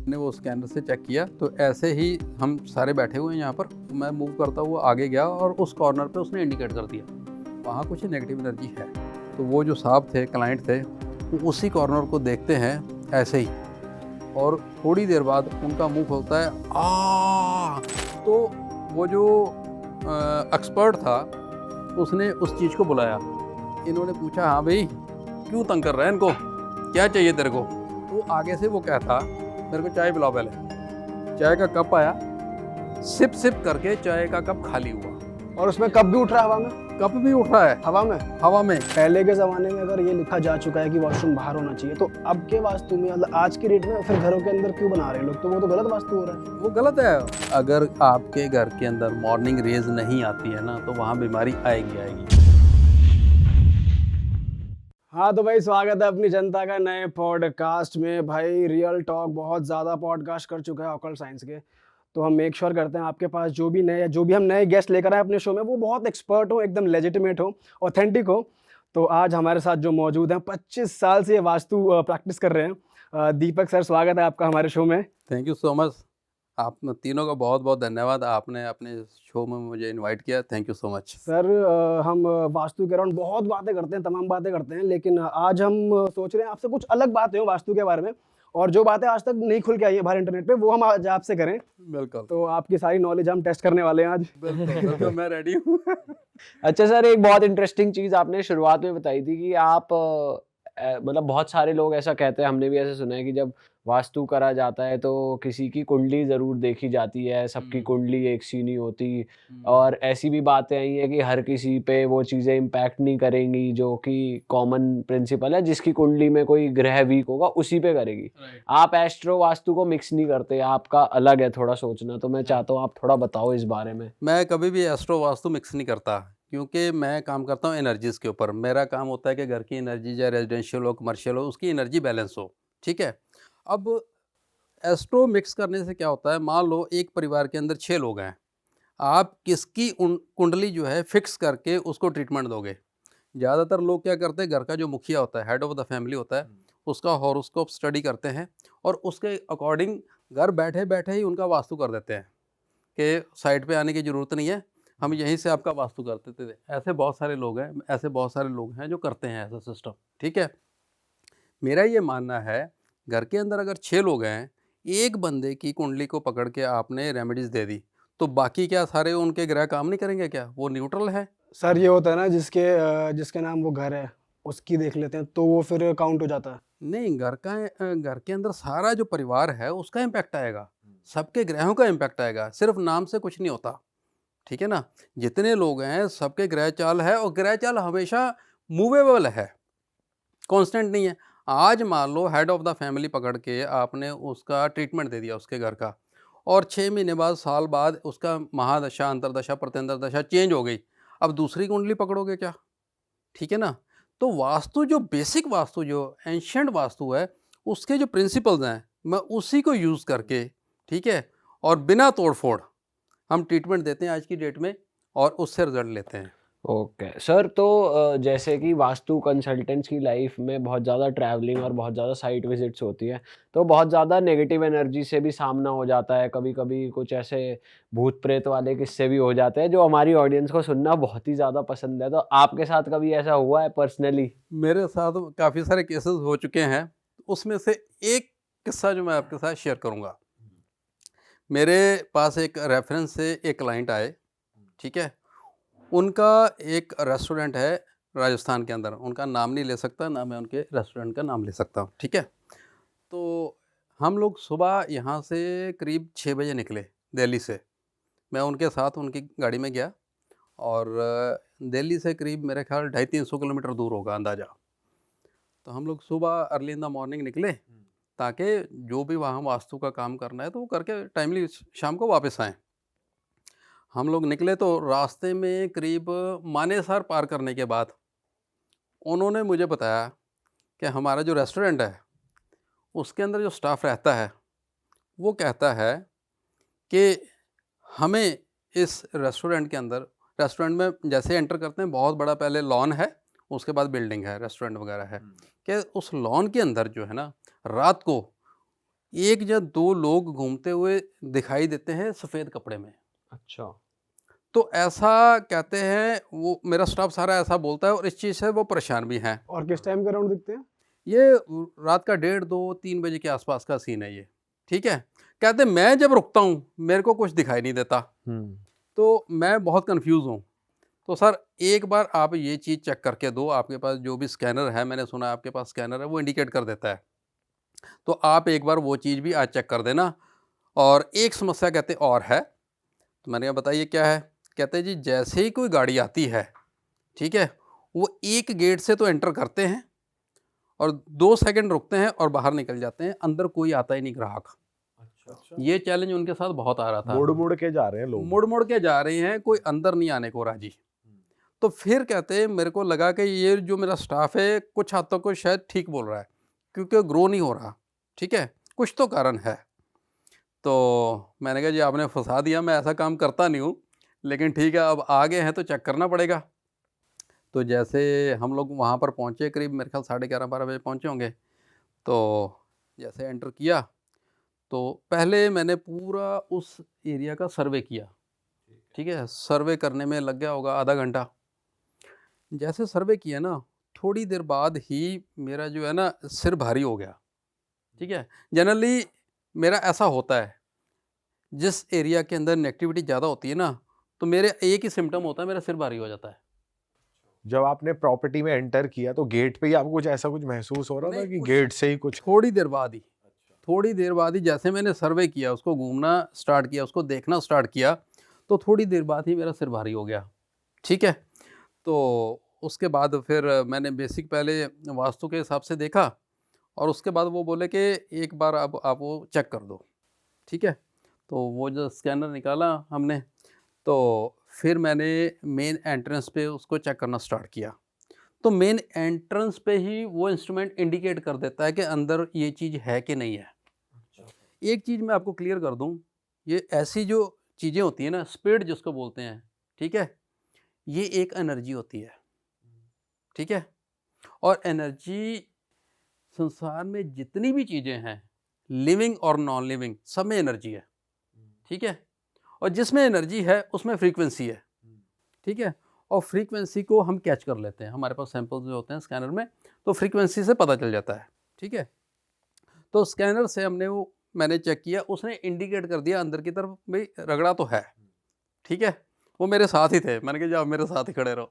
ने वो स्कैनर से चेक किया तो ऐसे ही हम सारे बैठे हुए हैं यहाँ पर, मैं मूव करता हुआ आगे गया और उस कॉर्नर पे उसने इंडिकेट कर दिया वहाँ कुछ नेगेटिव एनर्जी है। तो वो जो साहब थे, क्लाइंट थे, वो उसी कॉर्नर को देखते हैं ऐसे ही, और थोड़ी देर बाद उनका मुंह खोलता है आ। तो वो जो एक्सपर्ट था उसने उस चीज़ को बुलाया। इन्होंने पूछा, हाँ भाई क्यों तंग कर रहा है इनको, क्या चाहिए तेरे को? तो आगे से वो कहता, मेरे को चाय पिलाओ पहले। चाय का कप आया, सिप सिप करके चाय का कप खाली हुआ। और उसमें कप भी उठ रहा है हवा में? कप भी उठ रहा है हवा में? हवा में। पहले के ज़माने में अगर ये लिखा जा चुका है कि वॉशरूम बाहर होना चाहिए, तो अब के वास्तु में, मतलब आज की डेट में फिर घरों के अंदर क्यों बना रहे हैं लोग? तो वो तो गलत वास्तु हो रहा है। वो गलत है। अगर आपके घर के अंदर मॉर्निंग रेज नहीं आती है ना, तो वहाँ बीमारी आएगी आएगी। हाँ तो भाई, स्वागत है अपनी जनता का नए पॉडकास्ट में। भाई रियल टॉक बहुत ज़्यादा पॉडकास्ट कर चुका है ऑकल्ट साइंस के, तो हम मेक श्योर करते हैं आपके पास जो भी हम नए गेस्ट लेकर आए अपने शो में, वो बहुत एक्सपर्ट हो, एकदम लेजिटिमेट हो, ऑथेंटिक हो। तो आज हमारे साथ जो मौजूद हैं, 25 साल से ये वास्तु प्रैक्टिस कर रहे हैं, दीपक सर, स्वागत है आपका हमारे शो में। Thank you so much. आप तीनों का बहुत बहुत धन्यवाद, आपने अपने शो में मुझे इनवाइट किया। Thank you so much sir. हम वास्तु के अराउंड बहुत बातें करते हैं, तमाम बातें करते हैं, लेकिन आज हम सोच रहे हैं आपसे कुछ अलग बातें हो वास्तु के बारे में, और जो बातें आज तक नहीं खुल के आई है बाहर इंटरनेट पे, वो हम आज आपसे करें। बिल्कुल। तो आपकी सारी नॉलेज हम टेस्ट करने वाले हैं आज। बिल्कुल मैं रेडी हूँ। अच्छा सर, एक बहुत इंटरेस्टिंग चीज़ आपने शुरुआत में बताई थी कि आप मतलब बहुत सारे लोग ऐसा कहते हैं, हमने भी ऐसा सुना है कि जब वास्तु करा जाता है तो किसी की कुंडली ज़रूर देखी जाती है, सबकी कुंडली एक सी नहीं होती, और ऐसी भी बातें आई हैं कि हर किसी पे वो चीज़ें इम्पैक्ट नहीं करेंगी, जो कि कॉमन प्रिंसिपल है, जिसकी कुंडली में कोई ग्रह वीक होगा उसी पे करेगी। आप एस्ट्रो वास्तु को मिक्स नहीं करते, आपका अलग है थोड़ा सोचना, तो मैं चाहता हूँ आप थोड़ा बताओ इस बारे में। मैं कभी भी एस्ट्रो वास्तु मिक्स नहीं करता, क्योंकि मैं काम करता हूँ एनर्जीज़ के ऊपर। मेरा काम होता है कि घर की एनर्जी, चाहे रेजिडेंशियल हो, कमर्शियल हो, उसकी एनर्जी बैलेंस हो। ठीक है। अब एस्ट्रो मिक्स करने से क्या होता है, मान लो एक परिवार के अंदर 6 लोग हैं, आप किसकी कुंडली जो है फिक्स करके उसको ट्रीटमेंट दोगे? ज़्यादातर लोग क्या करते हैं, घर का जो मुखिया होता है, हेड ऑफ द फैमिली होता है, उसका हॉरोस्कोप स्टडी करते हैं और उसके अकॉर्डिंग घर बैठे बैठे ही उनका वास्तु कर देते हैं कि साइड पे आने की ज़रूरत नहीं है, हम यहीं से आपका वास्तु कर देते थे। ऐसे बहुत सारे लोग हैं, ऐसे बहुत सारे लोग हैं जो करते हैं ऐसा सिस्टम। ठीक है। मेरा ये मानना है, घर के अंदर अगर 6 लोग हैं, एक बंदे की कुंडली को पकड़ के आपने रेमेडीज़ दे दी, तो बाकी क्या सारे उनके ग्रह काम नहीं करेंगे क्या? वो न्यूट्रल है। सर ये होता है ना, जिसके नाम वो घर है उसकी देख लेते हैं, तो वो फिर काउंट हो जाता है? नहीं, घर के अंदर सारा जो परिवार है उसका इम्पैक्ट आएगा, सबके ग्रहों का इम्पैक्ट आएगा, सिर्फ नाम से कुछ नहीं होता। ठीक है ना। जितने लोग हैं सबके ग्रह चाल है, और ग्रह चाल हमेशा मूवेबल है, कांस्टेंट नहीं है। आज मान लो हेड ऑफ द फैमिली पकड़ के आपने उसका ट्रीटमेंट दे दिया उसके घर का, और 6 महीने बाद, साल बाद उसका महादशा, अंतरदशा, प्रत्यंतर दशा चेंज हो गई, अब दूसरी कुंडली पकड़ोगे क्या? ठीक है ना। तो वास्तु, जो बेसिक वास्तु, जो एंशिएंट वास्तु है, उसके जो प्रिंसिपल्स हैं, मैं उसी को यूज़ करके, ठीक है, और बिना तोड़ फोड़ हम ट्रीटमेंट देते हैं आज की डेट में, और उससे रिजल्ट लेते हैं। ओके सर, तो जैसे कि वास्तु कंसल्टेंट्स की लाइफ में बहुत ज़्यादा ट्रैवलिंग और बहुत ज़्यादा साइट विजिट्स होती है, तो बहुत ज़्यादा नेगेटिव एनर्जी से भी सामना हो जाता है। कभी कभी कुछ ऐसे भूत प्रेत वाले किस्से भी हो जाते हैं जो हमारी ऑडियंस को सुनना बहुत ही ज़्यादा पसंद है। तो आपके साथ कभी ऐसा हुआ है पर्सनली? मेरे साथ काफ़ी सारे केसेस हो चुके हैं, उसमें से एक किस्सा जो मैं आपके साथ शेयर करूंगा। मेरे पास एक रेफरेंस से एक क्लाइंट आए। ठीक है। उनका एक रेस्टोरेंट है राजस्थान के अंदर, उनका नाम नहीं ले सकता, ना मैं उनके रेस्टोरेंट का नाम ले सकता हूँ। ठीक है। तो हम लोग सुबह यहाँ से करीब 6 बजे निकले दिल्ली से। मैं उनके साथ उनकी गाड़ी में गया, और दिल्ली से करीब मेरे ख्याल 250-300 किलोमीटर दूर होगा अंदाज़ा। तो हम लोग सुबह अर्ली इन द मॉर्निंग निकले, ताकि जो भी वहाँ वास्तु का काम करना है तो वो करके टाइमली शाम को वापस आएँ। हम लोग निकले तो रास्ते में करीब मानेसर पार करने के बाद उन्होंने मुझे बताया कि हमारा जो रेस्टोरेंट है उसके अंदर जो स्टाफ रहता है वो कहता है कि हमें इस रेस्टोरेंट के अंदर, रेस्टोरेंट में जैसे एंटर करते हैं बहुत बड़ा पहले लॉन है, उसके बाद बिल्डिंग है, रेस्टोरेंट वगैरह है, कि उस लॉन के अंदर जो है ना, रात को एक या दो लोग घूमते हुए दिखाई देते हैं सफ़ेद कपड़े में। अच्छा। तो ऐसा कहते हैं, वो मेरा स्टाफ सारा ऐसा बोलता है और इस चीज़ से वो परेशान भी हैं। और किस टाइम के अराउंड दिखते हैं? ये रात का 1:30, 2, 3 बजे के आसपास का सीन है ये, ठीक है? कहते हैं मैं जब रुकता हूँ, मेरे को कुछ दिखाई नहीं देता, तो मैं बहुत कन्फ्यूज़ हूँ। तो सर एक बार आप ये चीज़ चेक करके दो, आपके पास जो भी स्कैनर है, मैंने सुना है आपके पास स्कैनर है, वो इंडिकेट कर देता है। तो आप एक बार वो चीज़ भी आज चेक कर देना। और एक समस्या कहते और है, तो मैंने कहा बताइए क्या है? कहते हैं जी जैसे ही कोई गाड़ी आती है, ठीक है? वो एक गेट से तो एंटर करते हैं और 2 सेकंड रुकते हैं और बाहर निकल जाते हैं, अंदर कोई आता ही नहीं ग्राहक। अच्छा। ये चैलेंज उनके साथ बहुत आ रहा था। मुड़ के जा रहे हैं लोग। मुड़-मुड़ के जा रहे हैं, कोई अंदर नहीं आने को राज़ी। तो फिर कहते हैं मेरे को लगा कि ये जो मेरा स्टाफ है कुछ हद तक को शायद ठीक बोल रहा है, क्योंकि ग्रो नहीं हो रहा, ठीक है? कुछ तो कारण है। तो मैंने कहा जी आपने फँसा दिया, मैं ऐसा काम करता नहीं हूँ, लेकिन ठीक है अब आ गए हैं तो चेक करना पड़ेगा। तो जैसे हम लोग वहाँ पर पहुँचे, करीब मेरे ख्याल 11:30-12 बजे पहुँचे होंगे। तो जैसे एंटर किया, तो पहले मैंने पूरा उस एरिया का सर्वे किया, ठीक है? सर्वे करने में लग गया होगा आधा घंटा। जैसे सर्वे किया ना, थोड़ी देर बाद ही मेरा जो है ना सिर भारी हो गया, ठीक है? जनरली मेरा ऐसा होता है, जिस एरिया के अंदर नेगेटिविटी ज़्यादा होती है ना, तो मेरे एक ही सिम्पटम होता है, मेरा सिर भारी हो जाता है। जब आपने प्रॉपर्टी में एंटर किया तो गेट पे ही आपको कुछ ऐसा कुछ महसूस हो रहा था नहीं, कि उस गेट से ही कुछ? थोड़ी देर बाद ही, थोड़ी देर बाद ही जैसे मैंने सर्वे किया, उसको घूमना स्टार्ट किया, उसको देखना स्टार्ट किया, तो थोड़ी देर बाद ही मेरा सिर भारी हो गया, ठीक है? तो उसके बाद फिर मैंने बेसिक पहले वास्तु के हिसाब से देखा और उसके बाद वो बोले कि एक बार अब आप वो चेक कर दो, ठीक है? तो वो जो स्कैनर निकाला हमने, तो फिर मैंने मेन एंट्रेंस पे उसको चेक करना स्टार्ट किया। तो मेन एंट्रेंस पे ही वो इंस्ट्रूमेंट इंडिकेट कर देता है कि अंदर ये चीज़ है कि नहीं है। एक चीज़ मैं आपको क्लियर कर दूँ, ये ऐसी जो चीज़ें होती हैं ना, स्पिरिट जिसको बोलते हैं, ठीक है? ये एक एनर्जी होती है, ठीक है? और एनर्जी संसार में जितनी भी चीज़ें हैं, लिविंग और नॉन लिविंग, सब में एनर्जी है, ठीक है? और जिसमें एनर्जी है उसमें फ्रीक्वेंसी है, ठीक है? और फ्रीक्वेंसी को हम कैच कर लेते हैं, हमारे पास सैंपल्स जो होते हैं स्कैनर में, तो फ्रीक्वेंसी से पता चल जाता है, ठीक है? तो स्कैनर से मैंने चेक किया, उसने इंडिकेट कर दिया अंदर की तरफ, भाई रगड़ा तो है, ठीक है? वो मेरे साथ ही थे, मैंने कहा जी आप मेरे साथ ही खड़े रहो।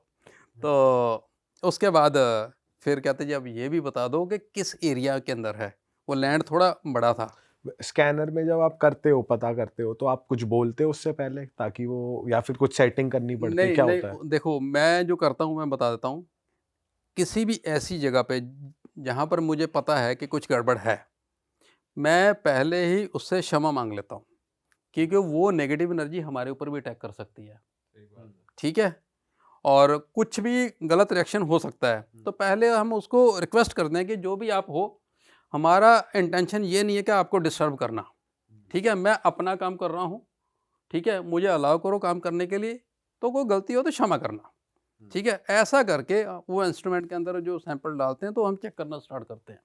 तो उसके बाद फिर कहते जी अब ये भी बता दो कि किस एरिया के अंदर है। वो लैंड थोड़ा बड़ा था। स्कैनर में जब आप करते हो, पता करते हो, तो आप कुछ बोलते हो उससे पहले ताकि वो, या फिर कुछ सेटिंग करनी पड़ती है, नहीं, क्या नहीं, होता है? देखो मैं जो करता हूँ मैं बता देता हूँ। किसी भी ऐसी जगह पे जहाँ पर मुझे पता है कि कुछ गड़बड़ है, मैं पहले ही उससे क्षमा माँग लेता हूँ, क्योंकि वो नेगेटिव एनर्जी हमारे ऊपर भी अटैक कर सकती है, ठीक है? और कुछ भी गलत रिएक्शन हो सकता है। तो पहले हम उसको रिक्वेस्ट करते हैं कि जो भी आप हो, हमारा इंटेंशन ये नहीं है कि आपको डिस्टर्ब करना, ठीक है? मैं अपना काम कर रहा हूँ, ठीक है? मुझे अलाउ करो काम करने के लिए, तो कोई गलती हो तो क्षमा करना, ठीक है? ऐसा करके वो इंस्ट्रूमेंट के अंदर जो सैंपल डालते हैं तो हम चेक करना स्टार्ट करते हैं।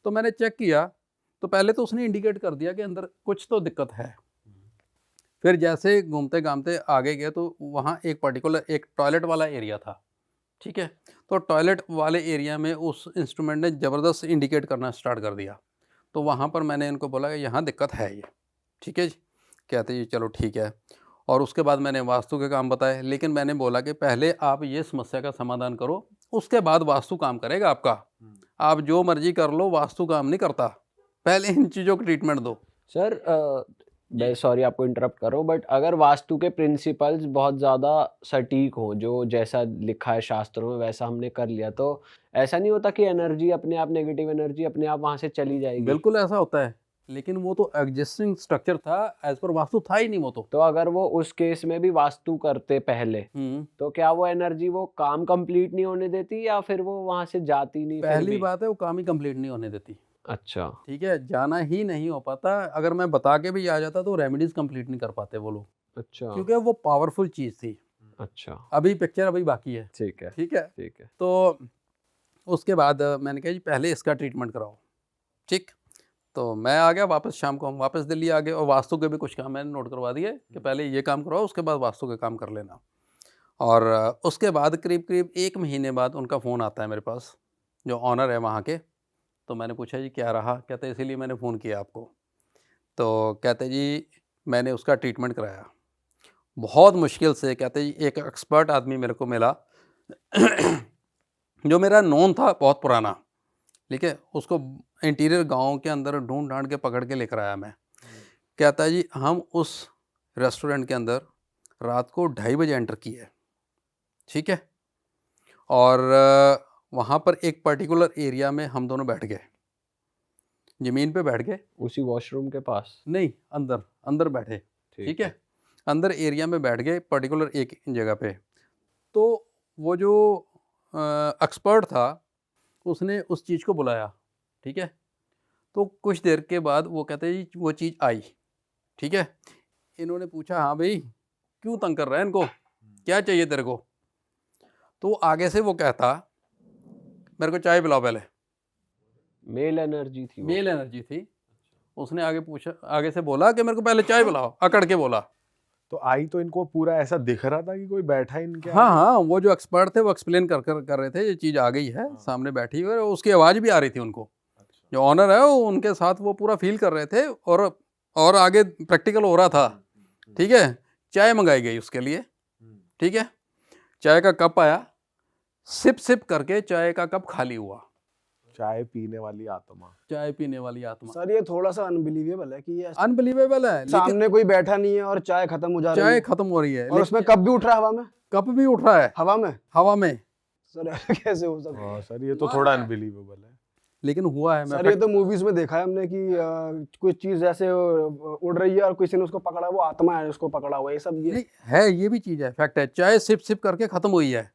तो मैंने चेक किया, तो पहले तो उसने इंडिकेट कर दिया कि अंदर कुछ तो दिक्कत है। फिर जैसे घूमते-घामते आगे गए तो वहाँ एक पर्टिकुलर एक टॉयलेट वाला एरिया था, ठीक है? तो टॉयलेट वाले एरिया में उस इंस्ट्रूमेंट ने ज़बरदस्त इंडिकेट करना स्टार्ट कर दिया। तो वहाँ पर मैंने इनको बोला कि यहाँ दिक्कत है ये, ठीक है जी? कहते जी चलो ठीक है। और उसके बाद मैंने वास्तु के काम बताए, लेकिन मैंने बोला कि पहले आप ये समस्या का समाधान करो, उसके बाद वास्तु काम करेगा आपका। आप जो मर्ज़ी कर लो, वास्तु काम नहीं करता। पहले इन चीज़ों को ट्रीटमेंट दो। सर मैं सॉरी आपको इंटरप्ट कर रहा हूँ, बट अगर वास्तु के प्रिंसिपल्स बहुत ज़्यादा सटीक हों, जो जैसा लिखा है शास्त्रों में वैसा हमने कर लिया, तो ऐसा नहीं होता कि एनर्जी अपने आप, नेगेटिव एनर्जी अपने आप वहाँ से चली जाएगी? बिल्कुल ऐसा होता है, लेकिन वो तो एग्जिस्टिंग स्ट्रक्चर था, एज़ पर वास्तु था ही नहीं वो तो। तो अगर वो उस केस में भी वास्तु करते पहले, तो क्या वो एनर्जी वो काम कंप्लीट नहीं होने देती या फिर वो वहाँ से जाती नहीं फिर पहली भी? बात है वो काम ही कंप्लीट नहीं होने देती, अच्छा, ठीक है? जाना ही नहीं हो पाता। अगर मैं बता के भी आ जाता तो रेमेडीज़ कंप्लीट नहीं कर पाते वो लोग, अच्छा, क्योंकि वो पावरफुल चीज़ थी। अच्छा, अभी पिक्चर अभी बाकी है, ठीक है, ठीक है? ठीक है। तो उसके बाद मैंने कहा जी पहले इसका ट्रीटमेंट कराओ, ठीक? तो मैं आ गया वापस, शाम को हम वापस दिल्ली आ गए और वास्तु के भी कुछ काम मैंने नोट करवा दिए कि पहले ये काम करवाओ, उसके बाद वास्तु के काम कर लेना। और उसके बाद करीब करीब 1 महीने बाद उनका फ़ोन आता है मेरे पास, जो ऑनर है वहाँ के। तो मैंने पूछा जी क्या रहा? कहते इसीलिए मैंने फ़ोन किया आपको। तो कहते जी मैंने उसका ट्रीटमेंट कराया, बहुत मुश्किल से। कहते जी एक एक्सपर्ट आदमी मेरे को मिला जो मेरा नोन था बहुत पुराना, ठीक है, उसको इंटीरियर गाँव के अंदर ढूंढ ढांड के पकड़ के लेकर आया मैं। कहता है जी हम उस रेस्टोरेंट के अंदर रात को 2:30 बजे एंटर किए, ठीक है, और वहाँ पर एक पर्टिकुलर एरिया में हम दोनों बैठ गए, ज़मीन पे बैठ गए। उसी वॉशरूम के पास? नहीं, अंदर अंदर बैठे, ठीक है, अंदर एरिया में बैठ गए पर्टिकुलर एक जगह पे। तो वो जो एक्सपर्ट था उसने उस चीज़ को बुलाया, ठीक है। तो कुछ देर के बाद वो कहते हैं जी वो चीज़ आई, ठीक है। इन्होंने पूछा हाँ भाई क्यों तंग कर रहा है इनको, क्या चाहिए तेरे को? तो आगे से वो कहता मेरे को चाय पिलाओ पहले। मेल एनर्जी थी वो? मेल एनर्जी थी। उसने आगे पूछा, आगे से बोला कि मेरे को पहले चाय पिलाओ, अकड़ के बोला। तो आई तो इनको पूरा ऐसा दिख रहा था कि कोई बैठा है इनके हाँ आगे? हाँ, वो जो एक्सपर्ट थे वो एक्सप्लेन कर रहे थे ये चीज़ आ गई है, सामने बैठी हुई है, और उसकी आवाज़ भी आ रही थी उनको। जो ऑनर है वो उनके साथ वो पूरा फील कर रहे थे, और आगे प्रैक्टिकल हो रहा था, ठीक है। चाय मंगाई गई उसके लिए, ठीक है। चाय का कप आया, सिप सिप करके चाय का कप खाली हुआ। चाय पीने वाली आत्मा। चाय पीने वाली आत्मा। सर ये थोड़ा सा अनबिलीवेबल है कि ये अनबिलीवेबल है, लेकिन सामने कोई बैठा नहीं है और चाय खत्म हो जा रही चाय है, खत्म हो रही है, और उसमें कप भी उठ रहा है हवा में। कप भी उठ रहा है हवा में? हवा में। सर ऐसा कैसे हो सकता है? हाँ सर ये तो थोड़ा अनबिलीवेबल है। लेकिन हुआ है। सर ये तो मूवीज में देखा है हमने कि कोई चीज ऐसे उड़ रही है और किसी ने उसको पकड़ा, वो आत्मा है उसको पकड़ा हुआ, ये सब ये नहीं है, ये भी चीज़ है, फैक्ट है। चाय सिप सिप करके खत्म हुई है।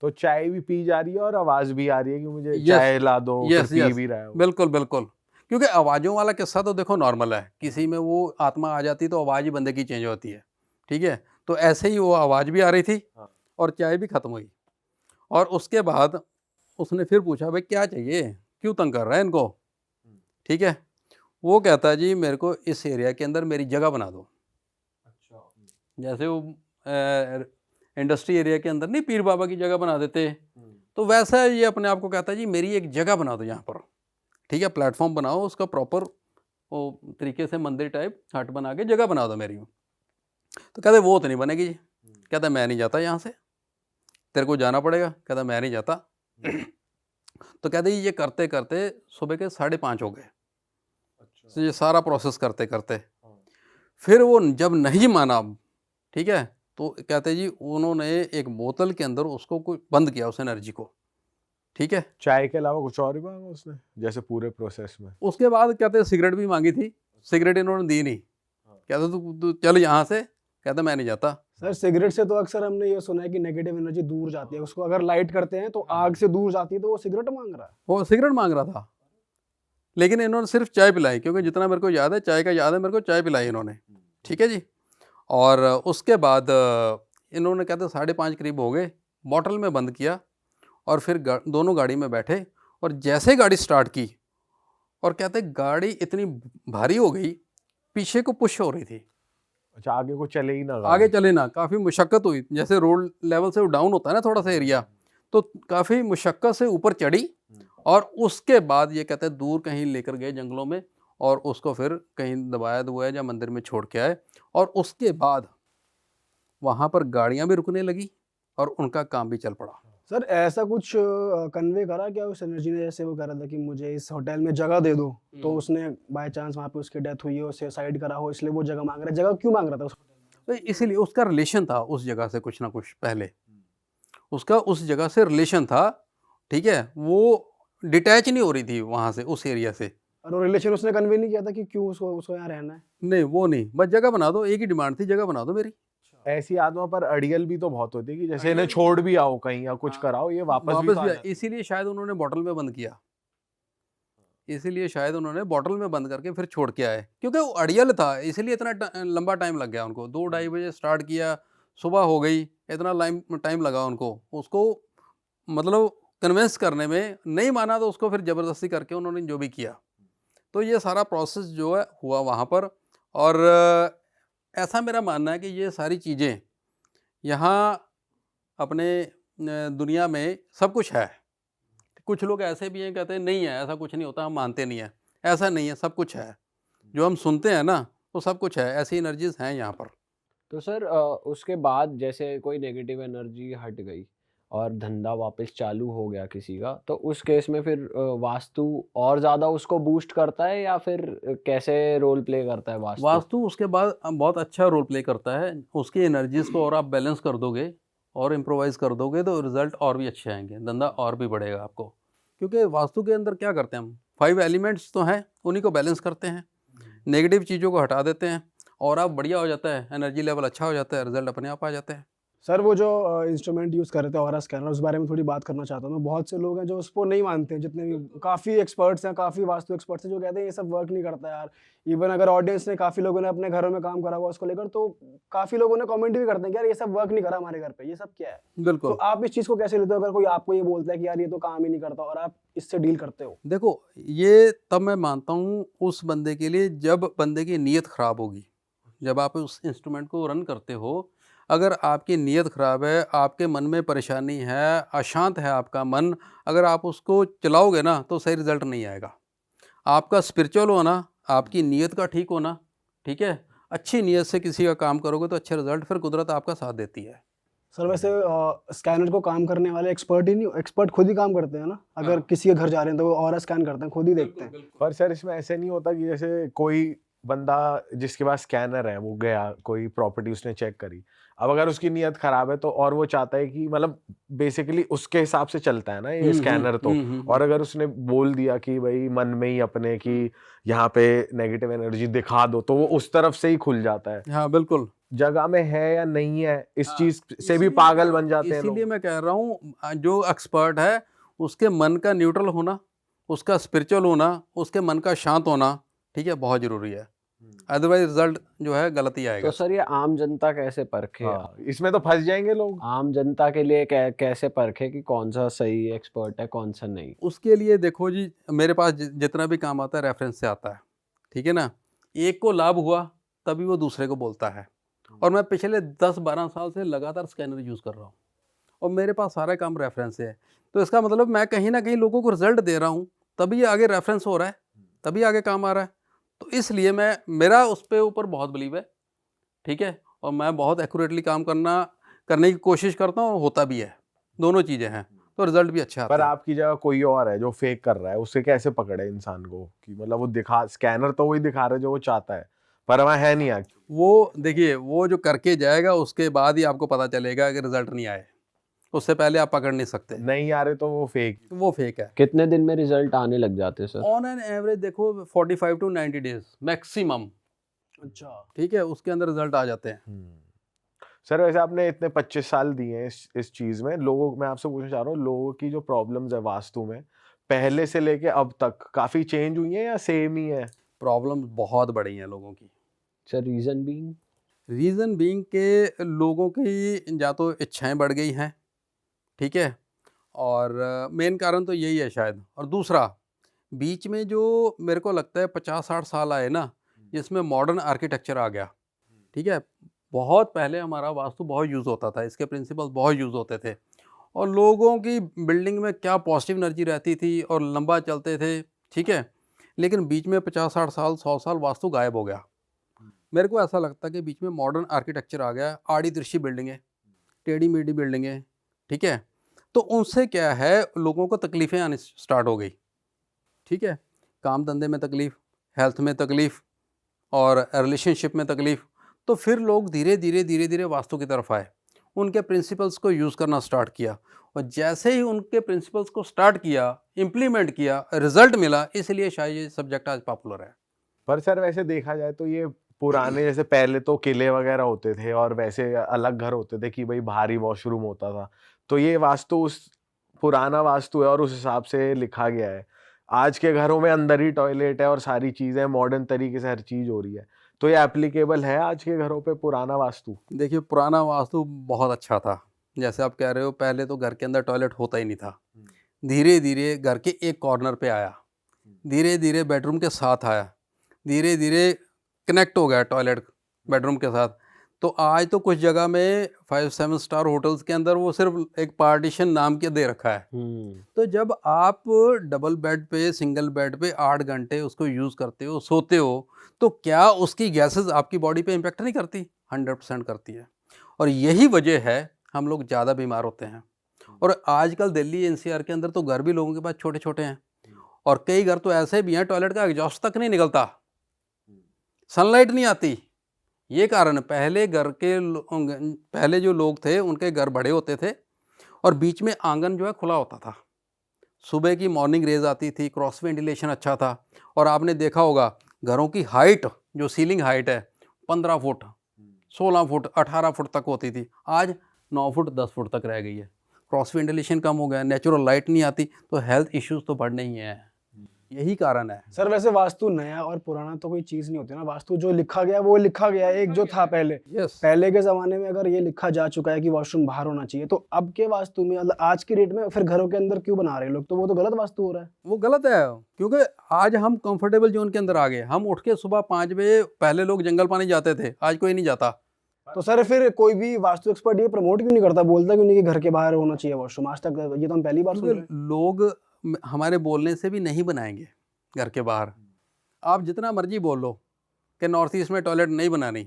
तो चाय भी पी जा रही है और आवाज भी आ रही है कि मुझे Yes, चाय ला दो, फिर yes, पी yes, भी रहा है वो। बिल्कुल बिल्कुल। क्योंकि आवाज़ों वाला किस्सा तो देखो नॉर्मल है, किसी में वो आत्मा आ जाती तो आवाज़ ही बंदे की चेंज होती है, ठीक है। तो ऐसे ही वो आवाज़ भी आ रही थी हाँ। और चाय भी खत्म हुई। और उसके बाद उसने फिर पूछा भाई क्या चाहिए, क्यों तंग कर रहा है इनको, ठीक है। वो कहता है जी मेरे को इस एरिया के अंदर मेरी जगह बना दो। जैसे वो इंडस्ट्री एरिया के अंदर नहीं पीर बाबा की जगह बना देते, तो वैसा ये अपने आप को कहता है जी मेरी एक जगह बना दो यहाँ पर, ठीक है, प्लेटफॉर्म बनाओ, उसका प्रॉपर वो तरीके से मंदिर टाइप हट बना के जगह बना दो मेरी। तो कहते वो तो नहीं बनेगी जी। कहता मैं नहीं जाता यहाँ से, तेरे को जाना पड़ेगा। कहता मैं नहीं जाता। तो कहते ये करते करते सुबह के 5:30 हो गए। तो ये सारा प्रोसेस करते करते फिर वो जब नहीं माना, ठीक है, तो कहते जी उन्होंने एक बोतल के अंदर उसको कोई बंद किया उस एनर्जी को, ठीक है। चाय के अलावा कुछ और भी मांगा उसने जैसे पूरे प्रोसेस में? उसके बाद कहते सिगरेट भी मांगी थी, सिगरेट इन्होंने दी नहीं। कहते तू चल यहाँ से। कहता मैं नहीं जाता। सर सिगरेट से तो अक्सर हमने ये सुना है कि नेगेटिव एनर्जी दूर जाती है, उसको अगर लाइट करते हैं तो आग से दूर जाती है, तो वो सिगरेट मांग रहा है। वो सिगरेट मांग रहा था, लेकिन इन्होंने सिर्फ चाय पिलाई, क्योंकि जितना मेरे को याद है चाय का याद है मेरे को, चाय पिलाई इन्होंने, ठीक है जी। और उसके बाद इन्होंने कहते 5:30 करीब हो गए, बॉटल में बंद किया और फिर दोनों गाड़ी में बैठे, और जैसे गाड़ी स्टार्ट की और कहते गाड़ी इतनी भारी हो गई, पीछे को पुश हो रही थी। अच्छा आगे को चले ही ना आगे चले ना, काफ़ी मुशक्क़त हुई। जैसे रोड लेवल से वो डाउन होता है ना थोड़ा सा एरिया, तो काफ़ी मुशक्क़त से ऊपर चढ़ी, और उसके बाद ये कहते हैं दूर कहीं लेकर गए जंगलों में, और उसको फिर कहीं दबाया दुबाया या मंदिर में छोड़ के आए। और उसके बाद वहाँ पर गाड़ियाँ भी रुकने लगी और उनका काम भी चल पड़ा। सर ऐसा कुछ कन्वे करा क्या उस एनर्जी ने, जैसे वो कह रहा था कि मुझे इस होटल में जगह दे दो, तो उसने बाय चांस वहाँ पे उसकी डेथ हुई हो, सुसाइड करा हो, इसलिए वो जगह मांग रहा है। जगह क्यों मांग रहा था उस तो इसीलिए उसका रिलेशन था उस जगह से, कुछ ना कुछ पहले उसका उस जगह से रिलेशन था, ठीक है। वो डिटैच नहीं हो रही थी वहाँ से, उस एरिया से। और वो रिलेशन उसने कन्वे नहीं किया था कि क्यों उसको यहाँ रहना है? नहीं वो नहीं, बस जगह बना दो, एक ही डिमांड थी, जगह बना दो मेरी। ऐसी आत्मा पर अड़ियल भी तो बहुत होती है कि जैसे इन्हें छोड़ भी आओ कहीं या कुछ कराओ, ये वापस भी तो आ जाते हैं। इसीलिए शायद उन्होंने बॉटल में बंद किया, इसीलिए शायद उन्होंने बॉटल में बंद करके फिर छोड़ के आए, क्योंकि वो अड़ियल था, इसीलिए इतना लंबा टाइम लग गया उनको। 2-2:30 बजे स्टार्ट किया, सुबह हो गई, इतना टाइम लगा उनको उसको मतलब कन्विंस करने में। नहीं माना तो उसको फिर ज़बरदस्ती करके उन्होंने जो भी किया, तो ये सारा प्रोसेस जो है हुआ वहाँ पर। और ऐसा मेरा मानना है कि ये सारी चीज़ें यहाँ अपने दुनिया में सब कुछ है। कुछ लोग ऐसे भी हैं कहते हैं नहीं है, ऐसा कुछ नहीं होता, हम मानते नहीं है। ऐसा नहीं है, सब कुछ है। जो हम सुनते हैं ना, तो सब कुछ है, ऐसी एनर्जीज़ हैं यहाँ पर। तो सर उसके बाद जैसे कोई नेगेटिव एनर्जी हट गई और धंधा वापस चालू हो गया किसी का, तो उस केस में फिर वास्तु और ज़्यादा उसको बूस्ट करता है या फिर कैसे रोल प्ले करता है वास्तु? वास्तु उसके बाद बहुत अच्छा रोल प्ले करता है। उसकी एनर्जीज़ को और आप बैलेंस कर दोगे और इम्प्रोवाइज़ कर दोगे तो रिज़ल्ट और भी अच्छे आएँगे, धंधा और भी बढ़ेगा आपको। क्योंकि वास्तु के अंदर क्या करते हैं हम, 5 एलिमेंट्स तो हैं, उन्हीं को बैलेंस करते हैं, नेगेटिव चीज़ों को हटा देते हैं और आप बढ़िया हो जाता है, एनर्जी लेवल अच्छा हो जाता है, रिज़ल्ट अपने आप आ जाते हैं। सर वो जो इंस्ट्रूमेंट यूज़ कर रहे थे ऑरा स्कैनर, उस बारे में थोड़ी बात करना चाहता हूँ मैं। बहुत से लोग हैं जो उसको नहीं मानते हैं, जितने भी काफ़ी एक्सपर्ट्स हैं, काफ़ी वास्तु एक्सपर्ट्स हैं जो कहते हैं ये सब वर्क नहीं करता यार। इवन अगर ऑडियंस ने काफ़ी लोगों ने अपने घरों में काम करा हुआ उसको लेकर, तो काफ़ी लोगों ने कमेंट भी करते हैं कि यार ये सब वर्क नहीं करा हमारे घर पे, ये सब क्या है? तो बिल्कुल। आप इस चीज़ को कैसे लेते हो अगर कोई आपको ये बोलता है कि यार ये तो काम ही नहीं करता और आप इससे डील करते हो? देखो, ये तब मैं मानता हूँ उस बंदे के लिए जब बंदे की नीयत ख़राब होगी। जब आप उस इंस्ट्रूमेंट को रन करते हो, अगर आपकी नीयत ख़राब है, आपके मन में परेशानी है, अशांत है आपका मन, अगर आप उसको चलाओगे ना तो सही रिज़ल्ट नहीं आएगा। आपका स्पिरिचुअल होना, आपकी नीयत का ठीक होना, ठीक है? अच्छी नीयत से किसी का काम करोगे तो अच्छे रिज़ल्ट फिर कुदरत आपका साथ देती है। सर वैसे स्कैनर को काम करने वाले एक्सपर्ट ही नहीं, एक्सपर्ट खुद ही काम करते हैं ना? अगर हाँ। किसी के घर जा रहे हैं तो वो ऑरा स्कैन करते हैं, खुद ही देखते हैं। पर सर इसमें ऐसे नहीं होता कि जैसे कोई बंदा जिसके पास स्कैनर है वो गया, कोई प्रॉपर्टी उसने चेक करी, अब अगर उसकी नीयत खराब है तो और वो चाहता है कि मतलब बेसिकली उसके हिसाब से चलता है ना ये स्कैनर तो। और अगर उसने बोल दिया कि भाई मन में ही अपने कि यहाँ पे नेगेटिव एनर्जी दिखा दो, तो वो उस तरफ से ही खुल जाता है। हाँ, बिल्कुल। जगह में है या नहीं है इस हाँ, चीज से भी इसीलिए पागल बन जाते हैं इसीलिए लोग। मैं कह रहा हूँ जो एक्सपर्ट है उसके मन का न्यूट्रल होना, उसका स्पिरिचुअल होना, उसके मन का शांत होना, ठीक है, बहुत ज़रूरी है। अदरवाइज रिजल्ट जो है गलत ही आएगा। तो सर ये आम जनता कैसे परखे? हाँ, इसमें तो फंस जाएंगे लोग। आम जनता के लिए कैसे परखे कि कौन सा सही एक्सपर्ट है, कौन सा नहीं? उसके लिए देखो जी, मेरे पास जितना भी काम आता है रेफरेंस से आता है, ठीक है ना। एक को लाभ हुआ तभी वो दूसरे को बोलता है। और मैं पिछले 10-12 साल से लगातार स्कैनर यूज़ कर रहा हूँ और मेरे पास सारा काम रेफरेंस से है। तो इसका मतलब मैं कहीं ना कहीं लोगों को रिजल्ट दे रहा हूँ, तभी आगे रेफरेंस हो रहा है, तभी आगे काम आ रहा है। तो इसलिए मेरा उस पे ऊपर बहुत बिलीव है, ठीक है। और मैं बहुत एक्यूरेटली काम करने की कोशिश करता हूँ और होता भी है। दोनों चीज़ें हैं तो रिजल्ट भी अच्छे आते पर हैं। आपकी जगह कोई और है जो फेक कर रहा है, उससे कैसे पकड़े इंसान को कि मतलब वो दिखा, स्कैनर तो वही दिखा रहा है जो वो चाहता है पर वहाँ है नहीं एक्चुअली। वो देखिए, वो जो करके जाएगा उसके बाद ही आपको पता चलेगा कि रिजल्ट नहीं आए, उससे पहले आप पकड़ नहीं सकते। नहीं आ रहे तो वो फेक। तो वो फेक है। कितने दिन में रिजल्ट आने लग जाते हैं सर? ऑन एन एवरेज देखो 45 to 90 डेज मैक्सिमम, अच्छा। ठीक है, उसके अंदर रिजल्ट आ जाते हैं। सर वैसे आपने इतने 25 साल दिए हैं इस चीज में, लोगों, मैं आपसे पूछना चाह रहा हूँ लोगों की जो प्रॉब्लम्स है वास्तु में पहले से लेके अब तक काफी चेंज हुई है या सेम ही है? प्रॉब्लम बहुत बड़ी हैं लोगों की। Sir reason being? Reason being के लोगों की या तो इच्छाएं बढ़ गई हैं, ठीक है, और मेन कारण तो यही है शायद। और दूसरा, बीच में जो मेरे को लगता है 50-60 साल आए ना, जिसमें मॉडर्न आर्किटेक्चर आ गया, ठीक है। बहुत पहले हमारा वास्तु बहुत यूज़ होता था, इसके प्रिंसिपल्स बहुत यूज़ होते थे और लोगों की बिल्डिंग में क्या पॉजिटिव एनर्जी रहती थी और लंबा चलते थे, ठीक है। लेकिन बीच में 50-60 साल 100 साल वास्तु गायब हो गया। मेरे को ऐसा लगता है कि बीच में मॉडर्न आर्किटेक्चर आ गया, आड़ी तिरछी बिल्डिंगें, टेढ़ी मेढ़ी बिल्डिंगें, ठीक है। तो उनसे क्या है, लोगों को तकलीफ़ें आनी स्टार्ट हो गई, ठीक है। काम धंधे में तकलीफ़, हेल्थ में तकलीफ़ और रिलेशनशिप में तकलीफ़। तो फिर लोग धीरे धीरे वास्तु की तरफ आए, उनके प्रिंसिपल्स को यूज़ करना स्टार्ट किया और जैसे ही उनके प्रिंसिपल्स को स्टार्ट किया, इम्प्लीमेंट किया, रिजल्ट मिला, इसलिए शायद ये सब्जेक्ट आज पॉपुलर है। पर सर वैसे देखा जाए तो ये पुराने जैसे पहले तो किले वगैरह होते थे और वैसे अलग घर होते थे कि भाई बाहरी वॉशरूम होता था, तो ये वास्तु उस पुराना वास्तु है और उस हिसाब से लिखा गया है। आज के घरों में अंदर ही टॉयलेट है और सारी चीजें मॉडर्न तरीके से हर चीज हो रही है, तो ये एप्लीकेबल है आज के घरों पे पुराना वास्तु? देखिए, पुराना वास्तु बहुत अच्छा था। जैसे आप कह रहे हो, पहले तो घर के अंदर टॉयलेट होता ही नहीं था। धीरे धीरे घर के एक कॉर्नर पे आया, धीरे धीरे बेडरूम के साथ आया, धीरे धीरे कनेक्ट हो गया टॉयलेट बेडरूम के साथ। तो आज तो कुछ जगह में 5-7 स्टार होटल्स के अंदर वो सिर्फ एक पार्टीशन नाम के दे रखा है। तो जब आप डबल बेड पे, सिंगल बेड पे 8 घंटे उसको यूज़ करते हो, सोते हो, तो क्या उसकी गैसेस आपकी बॉडी पे इम्पेक्ट नहीं करती? 100% करती है। और यही वजह है हम लोग ज़्यादा बीमार होते हैं। और आजकल दिल्ली एनसीआर के अंदर तो घर भी लोगों के पास छोटे छोटे हैं, और कई घर तो ऐसे भी हैं टॉयलेट का एग्जॉस्ट तक नहीं निकलता, सनलाइट नहीं आती। ये कारण, पहले जो लोग थे उनके घर बड़े होते थे और बीच में आंगन जो है खुला होता था, सुबह की मॉर्निंग रेज आती थी, क्रॉस वेंटिलेशन अच्छा था। और आपने देखा होगा घरों की हाइट, जो सीलिंग हाइट है 15 फुट, 16 फुट, 18 फुट तक होती थी, आज 9 फुट 10 फुट तक रह गई है। क्रॉस वेंटिलेशन कम हो गया, नेचुरल लाइट नहीं आती, तो हेल्थ इश्यूज तो बढ़ने ही हैं। यही कारण है। सर वैसे वास्तु नया और पुराना तो कोई चीज नहीं होती ना, वास्तु जो लिखा गया वो लिखा गया है। एक जो था पहले, यस, पहले के जमाने में अगर ये लिखा जा चुका है कि वॉशरूम बाहर होना चाहिए, तो अब के वास्तु में, मतलब आज की डेट में फिर घरों के अंदर क्यों बना रहे हैं लोग? तो वो तो गलत वास्तु हो रहा है। वो गलत है, क्योंकि आज हम कंफर्टेबल जोन के अंदर आ गए। हम उठ के सुबह 5 बजे, पहले लोग जंगल पानी जाते थे, आज कोई नहीं जाता। तो सर फिर कोई भी वास्तु एक्सपर्ट ये प्रमोट क्यों नहीं करता, बोलता क्यों नहीं कि घर के बाहर होना चाहिए वॉशरूम? आज तक ये तो हम पहली बार सुन रहे हैं। क्योंकि लोग हमारे बोलने से भी नहीं बनाएंगे घर के बाहर। आप जितना मर्जी बोल लो कि नॉर्थ ईस्ट में टॉयलेट नहीं बनानी,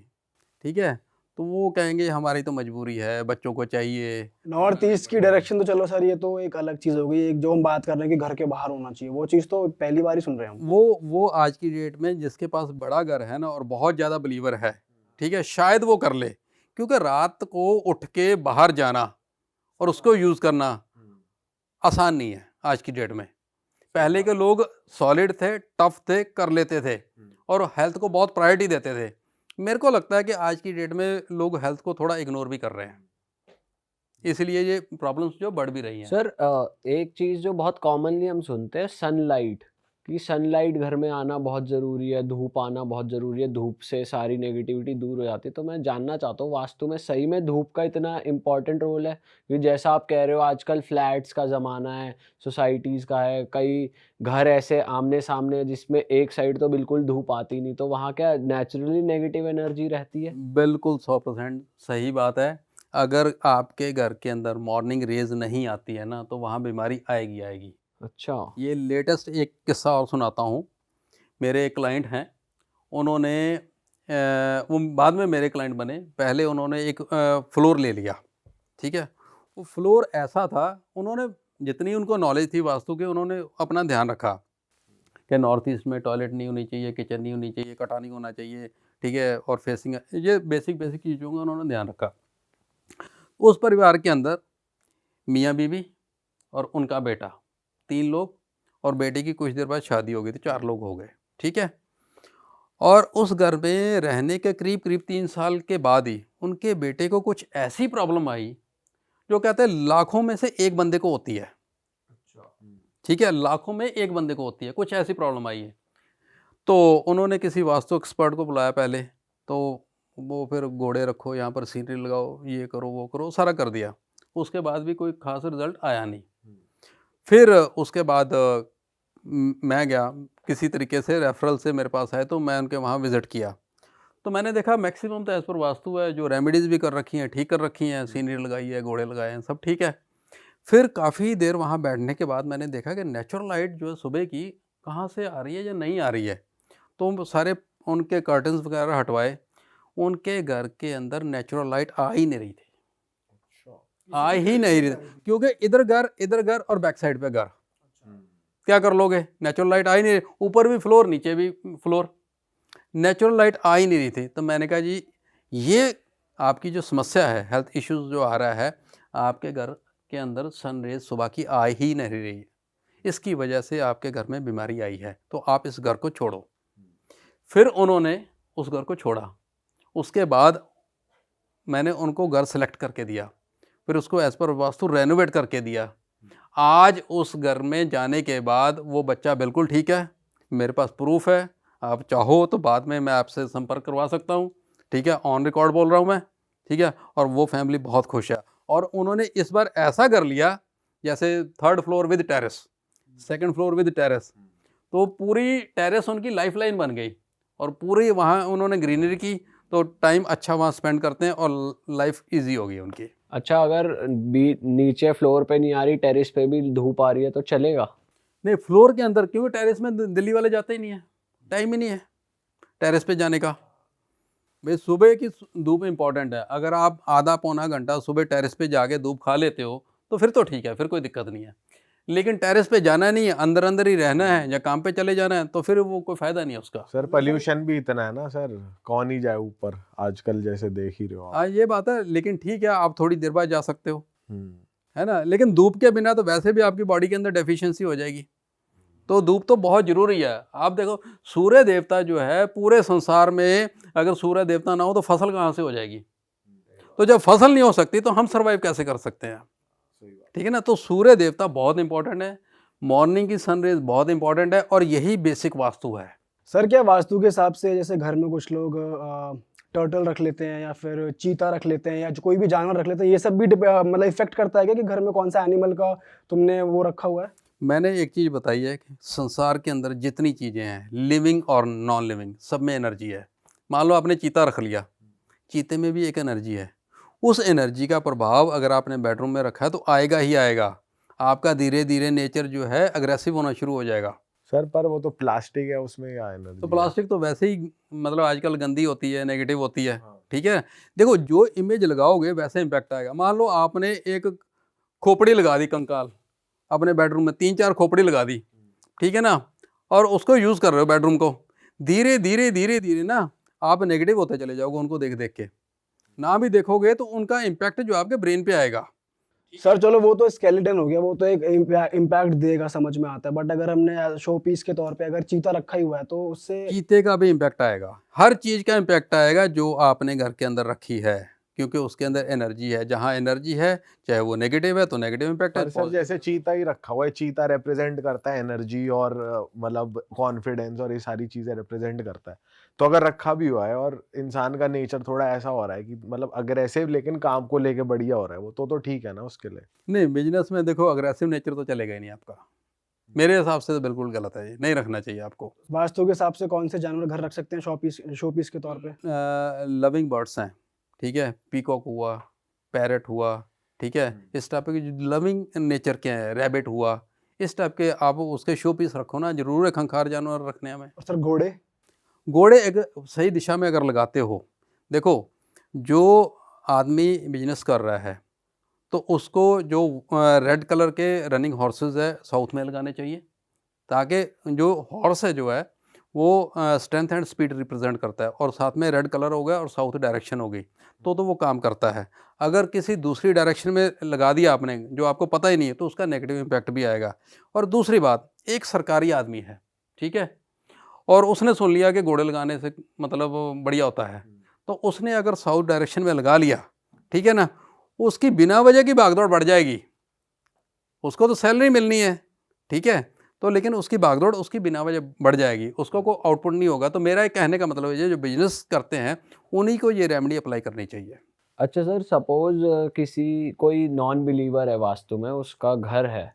ठीक है, तो वो कहेंगे हमारी तो मजबूरी है, बच्चों को चाहिए। नॉर्थ ईस्ट की डायरेक्शन तो चलो सर, ये तो एक अलग चीज हो गई। एक जो हम बात कर रहे हैं कि घर के बाहर होना चाहिए, वो चीज तो पहली बार ही सुन रहे हैं हम। वो आज की डेट में जिसके पास बड़ा घर है ना और बहुत ज़्यादा बिलीवर है, ठीक है, शायद वो कर ले। क्योंकि रात को उठ के बाहर जाना और उसको यूज़ करना आसान नहीं है आज की डेट में। पहले के लोग सॉलिड थे, टफ थे, कर लेते थे और हेल्थ को बहुत प्रायोरिटी देते थे। मेरे को लगता है कि आज की डेट में लोग हेल्थ को थोड़ा इग्नोर भी कर रहे हैं, इसलिए ये प्रॉब्लम्स जो बढ़ भी रही हैं। सर एक चीज़ जो बहुत कॉमनली हम सुनते हैं, सनलाइट, कि सनलाइट घर में आना बहुत ज़रूरी है, धूप आना बहुत ज़रूरी है, धूप से सारी नेगेटिविटी दूर हो जाती है। तो मैं जानना चाहता हूँ वास्तु में सही में धूप का इतना इम्पोर्टेंट रोल है? क्योंकि जैसा आप कह रहे हो आजकल फ्लैट्स का ज़माना है, सोसाइटीज़ का है, कई घर ऐसे आमने सामने हैं जिसमें एक साइड तो बिल्कुल धूप आती नहीं, तो वहाँ क्या नेचुरली नेगेटिव एनर्जी रहती है? बिल्कुल 100% सही बात है। अगर आपके घर के अंदर मॉर्निंग रेज नहीं आती है ना, तो वहाँ बीमारी आएगी आएगी। अच्छा। ये लेटेस्ट एक किस्सा और सुनाता हूँ। मेरे एक क्लाइंट हैं, उन्होंने वो बाद में मेरे क्लाइंट बने। पहले उन्होंने एक फ्लोर ले लिया, ठीक है। वो फ्लोर ऐसा था, उन्होंने जितनी उनको नॉलेज थी वास्तु की, उन्होंने अपना ध्यान रखा कि नॉर्थ ईस्ट में टॉयलेट नहीं होनी चाहिए, किचन नहीं होनी चाहिए, कटा नहीं होना चाहिए, ठीक है, और फेसिंग, ये बेसिक चीज़ों का उन्होंने ध्यान रखा। उस परिवार के अंदर मियाँ बीवी और उनका बेटा, 3 लोग, और बेटे की कुछ देर बाद शादी हो गई थी, 4 लोग हो गए, ठीक है। और उस घर में रहने के करीब करीब 3 साल के बाद ही उनके बेटे को कुछ ऐसी प्रॉब्लम आई जो कहते हैं लाखों में से एक बंदे को होती है, ठीक है, लाखों में एक बंदे को होती है, कुछ ऐसी प्रॉब्लम आई है। तो उन्होंने किसी वास्तु एक्सपर्ट को बुलाया पहले, तो वो फिर घोड़े रखो, यहाँ पर सीनरी लगाओ, ये करो वो करो, सारा कर दिया। उसके बाद भी कोई खास रिजल्ट आया नहीं। फिर उसके बाद मैं गया, किसी तरीके से रेफरल से मेरे पास आए, तो मैं उनके वहाँ विज़िट किया। तो मैंने देखा मैक्सिमम तो एज़ पर वास्तु है, जो रेमेडीज़ भी कर रखी हैं, ठीक कर रखी हैं, सीनरी लगाई है, घोड़े लगाए हैं, सब ठीक है। फिर काफ़ी देर वहाँ बैठने के बाद मैंने देखा कि नेचुरल लाइट जो है सुबह की कहाँ से आ रही है या नहीं आ रही है। तो सारे उनके कर्टन्स वगैरह हटवाए, उनके घर के अंदर नेचुरल लाइट आ ही नहीं रही थी, आ ही नहीं रही, क्योंकि इधर घर और बैक साइड पे घर, क्या कर लोगे, नेचुरल लाइट आ ही नहीं रही, ऊपर भी फ्लोर नीचे भी फ्लोर, नेचुरल लाइट आ ही नहीं रही थी। तो मैंने कहा जी ये आपकी जो समस्या है, हेल्थ इश्यूज जो आ रहा है, आपके घर के अंदर सन रेज सुबह की आ ही नहीं रही है, इसकी वजह से आपके घर में बीमारी आई है, तो आप इस घर को छोड़ो। फिर उन्होंने उस घर को छोड़ा। उसके बाद मैंने उनको घर सेलेक्ट करके दिया, फिर उसको एज़ पर वास्तु रेनोवेट करके दिया। आज उस घर में जाने के बाद वो बच्चा बिल्कुल ठीक है, मेरे पास प्रूफ है, आप चाहो तो बाद में मैं आपसे संपर्क करवा सकता हूँ, ठीक है, ऑन रिकॉर्ड बोल रहा हूँ मैं, ठीक है। और वो फैमिली बहुत खुश है, और उन्होंने इस बार ऐसा कर लिया जैसे 3rd floor with terrace, 2nd floor with terrace, तो पूरी टेरेस उनकी लाइफ लाइन बन गई और पूरी वहाँ उन्होंने ग्रीनरी की, तो टाइम अच्छा वहाँ स्पेंड करते हैं और लाइफ इजी हो गई उनकी। अच्छा, अगर नीचे फ्लोर पे नहीं आ रही, टेरेस पे भी धूप आ रही है तो चलेगा? नहीं, फ्लोर के अंदर, क्योंकि टेरेस में दिल्ली वाले जाते ही नहीं है, टाइम ही नहीं है टेरेस पे जाने का। भाई सुबह की धूप इम्पॉर्टेंट है, अगर आप आधा पौना घंटा सुबह टेरेस पे जाके धूप खा लेते हो तो फिर तो ठीक है, फिर कोई दिक्कत नहीं है। लेकिन टेरेस पे जाना नहीं है, अंदर अंदर ही रहना है या काम पे चले जाना है, तो फिर वो कोई फायदा नहीं है उसका। सर पोल्यूशन भी इतना है ना सर, कौन ही जाए ऊपर आजकल, जैसे देख ही रहे हो आप। हाँ ये बात है, लेकिन ठीक है आप थोड़ी देर बाद जा सकते हो, हम्म। है ना। लेकिन धूप के बिना तो वैसे भी आपकी बॉडी के अंदर डेफिशिएंसी हो जाएगी, तो धूप तो बहुत ज़रूरी है। आप देखो सूर्य देवता जो है पूरे संसार में, अगर सूर्य देवता ना हो तो फसल कहाँ से हो जाएगी? तो जब फसल नहीं हो सकती तो हम सर्वाइव कैसे कर सकते हैं? ठीक है ना। तो सूर्य देवता बहुत इंपॉर्टेंट है, मॉर्निंग की सनरेज बहुत इंपॉर्टेंट है, और यही बेसिक वास्तु है। सर क्या वास्तु के हिसाब से जैसे घर में कुछ लोग टर्टल रख लेते हैं या फिर चीता रख लेते हैं या जो कोई भी जानवर रख लेते हैं, ये सब भी मतलब इफेक्ट करता है क्या कि घर में कौन सा एनिमल का तुमने वो रखा हुआ है? मैंने एक चीज़ बताई है कि संसार के अंदर जितनी चीज़ें हैं, लिविंग और नॉन लिविंग, सब में एनर्जी है। मान लो आपने चीता रख लिया, चीते में भी एक एनर्जी है। उस एनर्जी का प्रभाव अगर आपने बेडरूम में रखा है तो आएगा ही आएगा। आपका धीरे धीरे नेचर जो है अग्रेसिव होना शुरू हो जाएगा। सर पर वो तो प्लास्टिक है, उसमें क्या एनर्जी? तो प्लास्टिक तो वैसे ही मतलब आजकल गंदी होती है, नेगेटिव होती है। हाँ। ठीक है, देखो जो इमेज लगाओगे वैसे इम्पैक्ट आएगा। मान लो आपने एक खोपड़ी लगा दी कंकाल अपने बेडरूम में, 3-4 खोपड़ी लगा दी, ठीक है ना, और उसको यूज़ कर रहे हो बेडरूम को, धीरे धीरे धीरे धीरे ना आप नेगेटिव होते चले जाओगे उनको देख देख के। ना भी देखोगे तो उनका इम्पैक्ट जो आपके ब्रेन पे आएगा। सर चलो वो तो स्केलेटन हो गया, वो तो एक इम्पैक्ट देगा, समझ में आता है। बट अगर हमने शो पीस के तौर पे अगर चीता रखा ही हुआ है तो उससे चीते का भी इम्पैक्ट आएगा, हर चीज़ का इम्पैक्ट आएगा जो आपने घर के अंदर रखी है, क्योंकि उसके अंदर एनर्जी है। जहाँ एनर्जी है चाहे वो नेगेटिव है तो नेगेटिव इम्पैक्ट है। पर सर जैसे चीता ही रखा हुआ है, चीता रिप्रेजेंट करता है एनर्जी और मतलब कॉन्फिडेंस और ये सारी चीजें रिप्रेजेंट करता है। तो अगर रखा भी हुआ है और इंसान का नेचर थोड़ा ऐसा हो रहा है कि मतलब अग्रेसिव लेकिन काम को लेके बढ़िया हो रहा है, वो तो ठीक है ना उसके लिए? नहीं, बिजनेस में देखो अग्रेसिव नेचर तो चलेगा ही नहीं आपका, मेरे हिसाब से तो बिल्कुल गलत है, ये नहीं रखना चाहिए आपको। वास्तु के हिसाब से कौन से जानवर घर रख सकते हैं शो पीस के तौर पे? लविंग बर्ड्स हैं, ठीक है, पीकॉक हुआ, पैरट हुआ, ठीक है, इस टाइप के जो लविंग नेचर के हैं, रैबिट हुआ, इस टाइप के आप उसके शो पीस रखो ना, जरूर है खंखार जानवर रखने हमें। और सर घोड़े? घोड़े एक सही दिशा में अगर लगाते हो, देखो जो आदमी बिजनेस कर रहा है तो उसको जो रेड कलर के रनिंग हॉर्सेस है साउथ में लगाने चाहिए, ताकि जो हॉर्स है जो है वो स्ट्रेंथ एंड स्पीड रिप्रेजेंट करता है, और साथ में रेड कलर हो गया और साउथ डायरेक्शन हो गई तो वो काम करता है। अगर किसी दूसरी डायरेक्शन में लगा दिया आपने जो आपको पता ही नहीं है तो उसका नेगेटिव इम्पैक्ट भी आएगा। और दूसरी बात, एक सरकारी आदमी है, ठीक है, और उसने सुन लिया कि घोड़े लगाने से मतलब बढ़िया होता है, तो उसने अगर साउथ डायरेक्शन में लगा लिया, ठीक है ना, उसकी बिना वजह की भागदौड़ बढ़ जाएगी। उसको तो सैलरी मिलनी है, ठीक है, तो लेकिन उसकी भागदौड़ उसकी बिना वजह बढ़ जाएगी, उसको कोई आउटपुट नहीं होगा। तो मेरा एक कहने का मतलब है जो बिजनेस करते हैं उन्हीं को ये रेमेडी अप्लाई करनी चाहिए। अच्छा सर, सपोज किसी कोई नॉन बिलीवर है वास्तु में, उसका घर है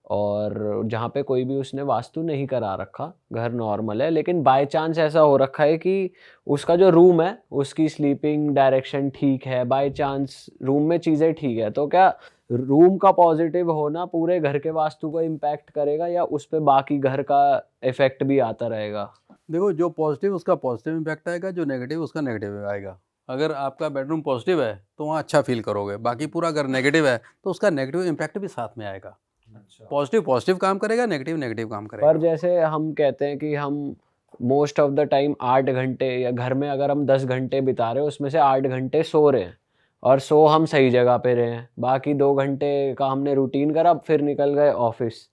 और जहाँ पे कोई भी उसने वास्तु नहीं करा रखा, घर नॉर्मल है, लेकिन बाय चांस ऐसा हो रखा है कि उसका जो रूम है उसकी स्लीपिंग डायरेक्शन ठीक है, बाय चांस रूम में चीज़ें ठीक है, तो क्या रूम का पॉजिटिव होना पूरे घर के वास्तु को इम्पैक्ट करेगा या उस पे बाकी घर का इफेक्ट भी आता रहेगा? देखो जो पॉजिटिव उसका पॉजिटिव इम्पैक्ट आएगा, जो नेगेटिव उसका नेगेटिव आएगा। अगर आपका बेडरूम पॉजिटिव है तो वहाँ अच्छा फील करोगे, बाकी पूरा अगर नेगेटिव है तो उसका नेगेटिव इम्पैक्ट भी साथ में आएगा। पॉजिटिव पॉजिटिव काम करेगा, नेगेटिव नेगेटिव काम करेगा। पर जैसे हम कहते हैं कि हम मोस्ट ऑफ द टाइम 8 घंटे, या घर में अगर हम 10 घंटे बिता रहे हैं उसमें से 8 घंटे सो रहे हैं, और सो हम सही जगह पे रहे हैं, बाकी 2 घंटे का हमने रूटीन करा फिर निकल गए ऑफिस,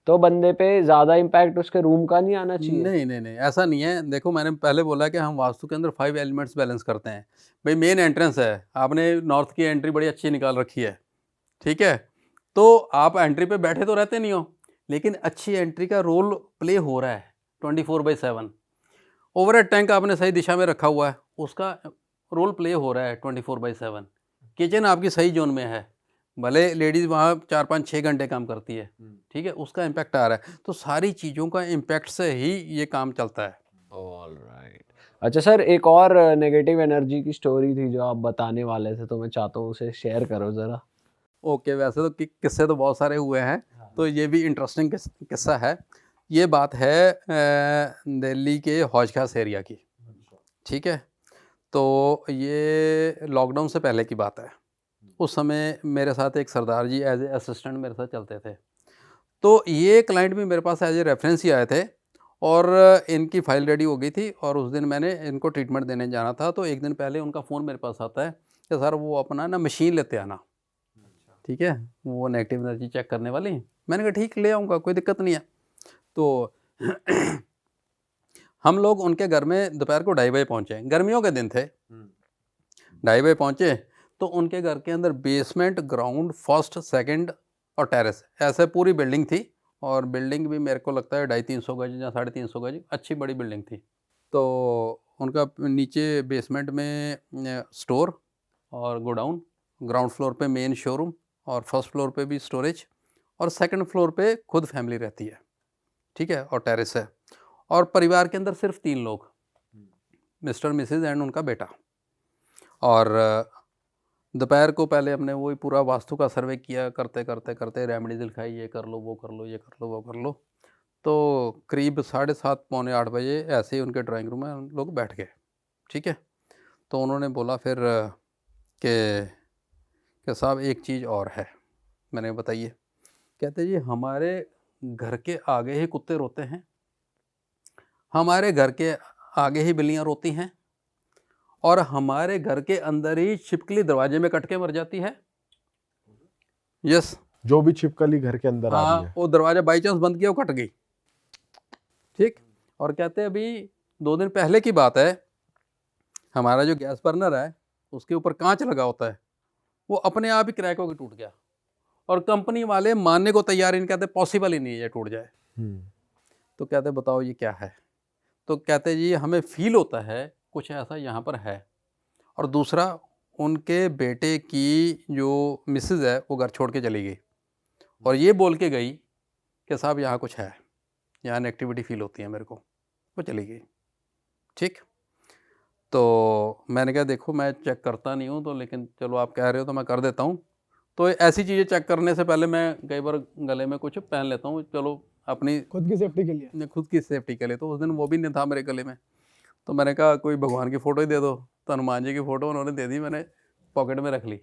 तो बंदे पे ज़्यादा इम्पैक्ट उसके रूम का नहीं आना चाहिए? नहीं नहीं नहीं, ऐसा नहीं है। देखो मैंने पहले बोला कि हम वास्तु के अंदर 5 एलिमेंट्स बैलेंस करते हैं। भाई मेन एंट्रेंस है, आपने नॉर्थ की एंट्री बड़ी अच्छी निकाल रखी है, ठीक है, तो आप एंट्री पे बैठे तो रहते नहीं हो, लेकिन अच्छी एंट्री का रोल प्ले हो रहा है 24/7। ओवरहेड टैंक आपने सही दिशा में रखा हुआ है, उसका रोल प्ले हो रहा है 24/7। किचन आपकी सही जोन में है, भले लेडीज़ वहाँ 4-5-6 घंटे काम करती है, ठीक है, उसका इम्पैक्ट आ रहा है। तो सारी चीज़ों का इम्पैक्ट से ही ये काम चलता है। ऑलराइट। अच्छा सर, एक और नेगेटिव एनर्जी की स्टोरी थी जो आप बताने वाले थे, तो मैं चाहता हूँ उसे शेयर करो ज़रा। ओके, वैसे तो किस्से तो बहुत सारे हुए हैं, तो ये भी इंटरेस्टिंग किस्सा है। ये बात है दिल्ली के हौज खास एरिया की, ठीक है। तो ये लॉकडाउन से पहले की बात है। उस समय मेरे साथ एक सरदार जी एज ए असिस्टेंट मेरे साथ चलते थे। तो ये क्लाइंट भी मेरे पास एज ए रेफरेंस ही आए थे और इनकी फ़ाइल रेडी हो गई थी और उस दिन मैंने इनको ट्रीटमेंट देने जाना था। तो एक दिन पहले उनका फ़ोन मेरे पास आता है कि सर वो अपना ना मशीन लेते आना, ठीक है, वो नेगेटिव एनर्जी चेक करने वाली। मैंने कहा ठीक, ले आऊँगा, कोई दिक्कत नहीं है। तो हम लोग उनके घर में दोपहर को 2:30 बजे पहुँचे, गर्मियों के दिन थे। 2:30 बजे पहुँचे तो उनके घर के अंदर बेसमेंट, ग्राउंड, फर्स्ट, सेकंड और टेरेस ऐसे पूरी बिल्डिंग थी। और बिल्डिंग भी मेरे को लगता है 250-300 गज या 350 गज, अच्छी बड़ी बिल्डिंग थी। तो उनका नीचे बेसमेंट में स्टोर और गोडाउन, ग्राउंड फ्लोर पे मेन शोरूम और फर्स्ट फ्लोर पे भी स्टोरेज और सेकंड फ्लोर पे खुद फैमिली रहती है, ठीक है, और टेरेस है। और परिवार के अंदर सिर्फ 3 लोग, मिस्टर मिसेज एंड उनका बेटा। और दोपहर को पहले हमने वही पूरा वास्तु का सर्वे किया, करते करते करते रेमेडीज लिखाई, ये कर लो, वो कर लो, ये कर लो, वो कर लो। तो करीब 7:30 पौने 8 बजे ऐसे ही उनके ड्राइंग रूम में हम लोग बैठ गए, ठीक है। तो उन्होंने बोला फिर कि साहब एक चीज़ और है। मैंने बताइए। कहते जी हमारे घर के आगे ही कुत्ते रोते हैं, हमारे घर के आगे ही बिल्लियाँ रोती हैं और हमारे घर के अंदर ही छिपकली दरवाजे में कट के मर जाती है। यस, जो भी छिपकली घर के अंदर आ रही हाँ, है। वो दरवाजा बाई चांस बंद किया, वो कट गई, ठीक। और कहते हैं अभी 2 दिन पहले की बात है, हमारा जो गैस बर्नर है उसके ऊपर कांच लगा होता है, वो अपने आप ही क्रैक होकर टूट गया। और कंपनी वाले मानने को तैयार ही नहीं, कहते पॉसिबल ही नहीं है ये टूट जाए। तो कहते बताओ ये क्या है। तो कहते जी हमें फील होता है कुछ ऐसा यहाँ पर है। और दूसरा, उनके बेटे की जो मिसेज है वो घर छोड़ के चली गई और ये बोल के गई कि साहब यहाँ कुछ है, यहाँ नेगेटिविटी फील होती है मेरे को, वो चली गई, ठीक। तो मैंने कहा देखो मैं चेक करता नहीं हूँ, तो लेकिन चलो आप कह रहे हो तो मैं कर देता हूँ। तो ऐसी चीज़ें चेक करने से पहले मैं कई बार गले में कुछ पहन लेता हूँ, चलो अपनी खुद की सेफ्टी के लिए। खुद की सेफ्टी के लिए। तो उस दिन वो भी नहीं था मेरे गले में, तो मैंने कहा कोई भगवान की फ़ोटो ही दे दो। तो हनुमान जी की फ़ोटो उन्होंने दे दी, मैंने पॉकेट में रख ली,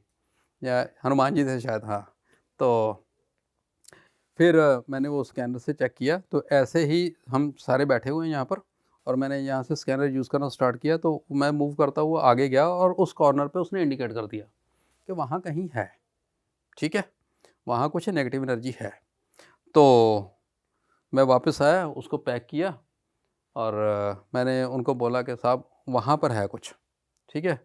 या हनुमान जी थे शायद, हाँ। तो फिर मैंने वो स्कैनर से चेक किया, तो ऐसे ही हम सारे बैठे हुए हैं यहाँ पर और मैंने यहाँ से स्कैनर यूज़ करना स्टार्ट किया। तो मैं मूव करता हुआ आगे गया और उस कॉर्नर पे उसने इंडिकेट कर दिया कि वहाँ कहीं है, ठीक है, वहाँ कुछ नेगेटिव एनर्जी है। तो मैं वापस आया, उसको पैक किया और मैंने उनको बोला कि साहब वहाँ पर है कुछ, ठीक है।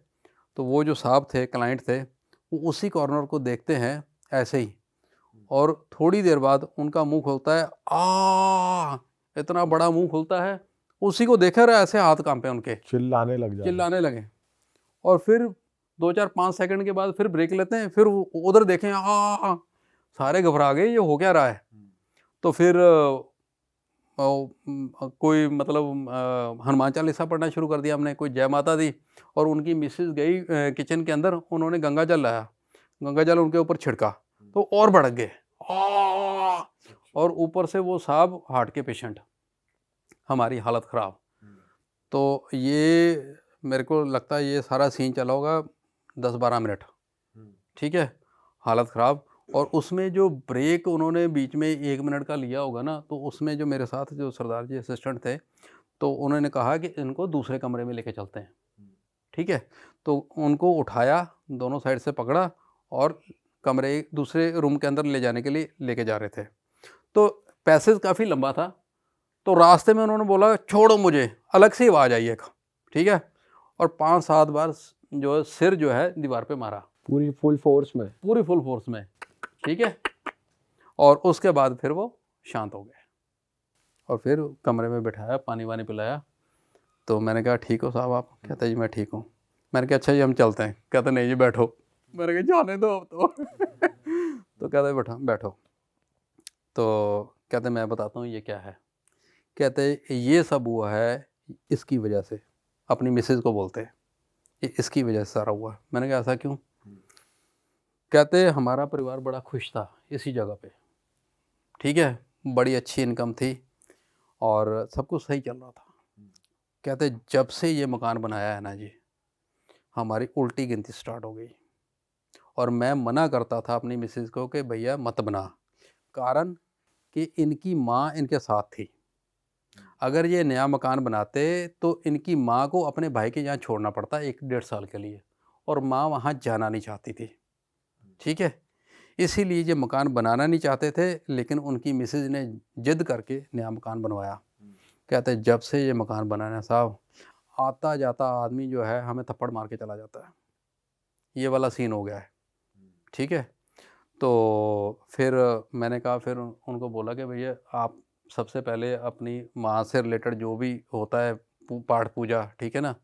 तो वो जो साहब थे, क्लाइंट थे, वो उसी कॉर्नर को देखते हैं ऐसे ही और थोड़ी देर बाद उनका मुंह खुलता है, इतना बड़ा मुंह खुलता है, उसी को देख रहे ऐसे हाथ कांपे उनके, चिल्लाने लग जाते। चिल्लाने लगे। और फिर 2-4-5 सेकंड के बाद फिर ब्रेक लेते हैं, फिर उधर देखें, सारे घबरा गए, ये हो क्या रहा है। तो फिर कोई मतलब हनुमान चालीसा पढ़ना शुरू कर दिया हमने, कोई जय माता दी। और उनकी मिसेस गई किचन के अंदर, उन्होंने गंगा जल लाया, गंगा जल उनके ऊपर छिड़का, तो और भड़क गए। और ऊपर से वो साहब हार्ट के पेशेंट, हमारी हालत ख़राब। तो ये मेरे को लगता है ये सारा सीन चला होगा 10-12 मिनट, ठीक है, हालत ख़राब। और उसमें जो ब्रेक उन्होंने बीच में 1 मिनट का लिया होगा ना, तो उसमें जो मेरे साथ जो सरदार जी असिस्टेंट थे, तो उन्होंने कहा कि इनको दूसरे कमरे में लेके चलते हैं, ठीक है। तो उनको उठाया, दोनों साइड से पकड़ा और कमरे दूसरे रूम के अंदर ले जाने के लिए लेके जा रहे थे। तो पैसेज काफ़ी लंबा था, तो रास्ते में उन्होंने बोला छोड़ो मुझे, अलग से आवाज़ आई एक, ठीक है। और 5-7 बार जो है सिर जो है दीवार पे मारा, पूरी फुल फोर्स में? पूरी फुल फोर्स में, ठीक है। और उसके बाद फिर वो शांत हो गए और फिर कमरे में बिठाया, पानी वानी पिलाया। तो मैंने कहा ठीक हो साहब आप? कहते जी मैं ठीक हूँ। मैंने कहा अच्छा जी हम चलते हैं। कहते नहीं जी बैठो। मैंने कहा जाने दो अब तो। तो कहते बैठो बैठो। तो कहते मैं बताता हूँ ये क्या है। कहते ये सब हुआ है इसकी वजह से, अपनी मिसेज़ को बोलते हैं, ये इसकी वजह से सारा हुआ है। मैंने कहा ऐसा क्यों? कहते हमारा परिवार बड़ा खुश था इसी जगह पे, ठीक है, बड़ी अच्छी इनकम थी और सब कुछ सही चल रहा था। कहते जब से ये मकान बनाया है ना जी, हमारी उल्टी गिनती स्टार्ट हो गई और मैं मना करता था अपनी मिसेज़ को कि भैया मत बना, कारण कि इनकी माँ इनके साथ थी। अगर ये नया मकान बनाते तो इनकी माँ को अपने भाई के यहाँ छोड़ना पड़ता 1-1.5 साल के लिए और माँ वहाँ जाना नहीं चाहती थी, ठीक है। इसीलिए ये मकान बनाना नहीं चाहते थे, लेकिन उनकी मिसेज़ ने जिद करके नया मकान बनवाया। कहते जब से ये मकान बना है साहब, आता जाता आदमी जो है हमें थप्पड़ मार के चला जाता है। ये वाला सीन हो गया है, ठीक है। तो फिर मैंने कहा, फिर उनको बोला कि भैया आप सबसे पहले अपनी माँ से रिलेटेड जो भी होता है पाठ पूजा, ठीक है ना,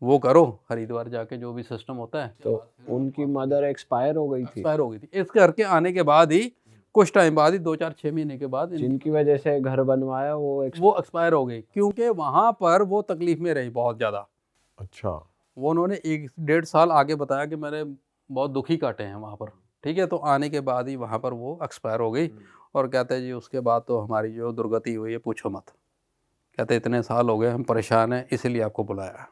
वो करो, हरिद्वार जाके जो भी सिस्टम होता है। तो उनकी मदर एक्सपायर हो गई थी, एक्सपायर हो गई थी। इस करके आने के बाद ही कुछ टाइम बाद ही 2-4-6 महीने के बाद जिनकी वजह से घर बनवाया वो एक्सपायर हो गई, क्योंकि वहाँ पर वो तकलीफ में रही बहुत ज़्यादा। अच्छा। वो उन्होंने 1-1.5 साल आगे बताया कि मैंने बहुत दुखी काटे हैं वहाँ पर, ठीक है। तो आने के बाद ही वहाँ पर वो एक्सपायर हो गई और कहते हैं जी उसके बाद तो हमारी जो दुर्गति हुई है पूछो मत। कहते इतने साल हो गए हम परेशान हैं, इसीलिए आपको बुलाया।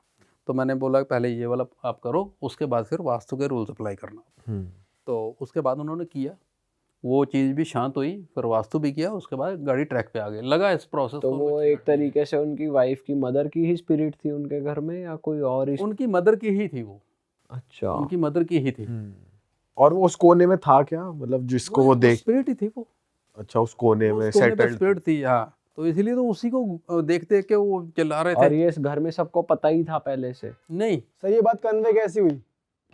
तो मैंने बोला पहले ये वाला आप करो, उसके बाद फिर वास्तु के रूल्स अप्लाई करना। तो उसके बाद उन्होंने किया, वो चीज़ भी शांत हुई, फिर वास्तु भी किया, उसके बाद गाड़ी ट्रैक पे आ गई। लगा इस प्रोसेस तो को। वो एक तरीके से उनकी वाइफ की मदर की ही स्पिरिट थी उनके घर में या कोई और उनकी मदर की ही थी वो। अच्छा, उनकी मदर की ही थी। और वो उस कोने में था क्या, मतलब जिसको वो देख? स्पिरिट ही थी वो। अच्छा, उस कोने में सेटल्ड स्पिरिट थी, हाँ। तो इसलिए तो उसी को देख देख के वो चिल्ला रहे थे। और ये इस घर में सबको पता ही था पहले से? नहीं, सर ये बात कन्वे कैसी हुई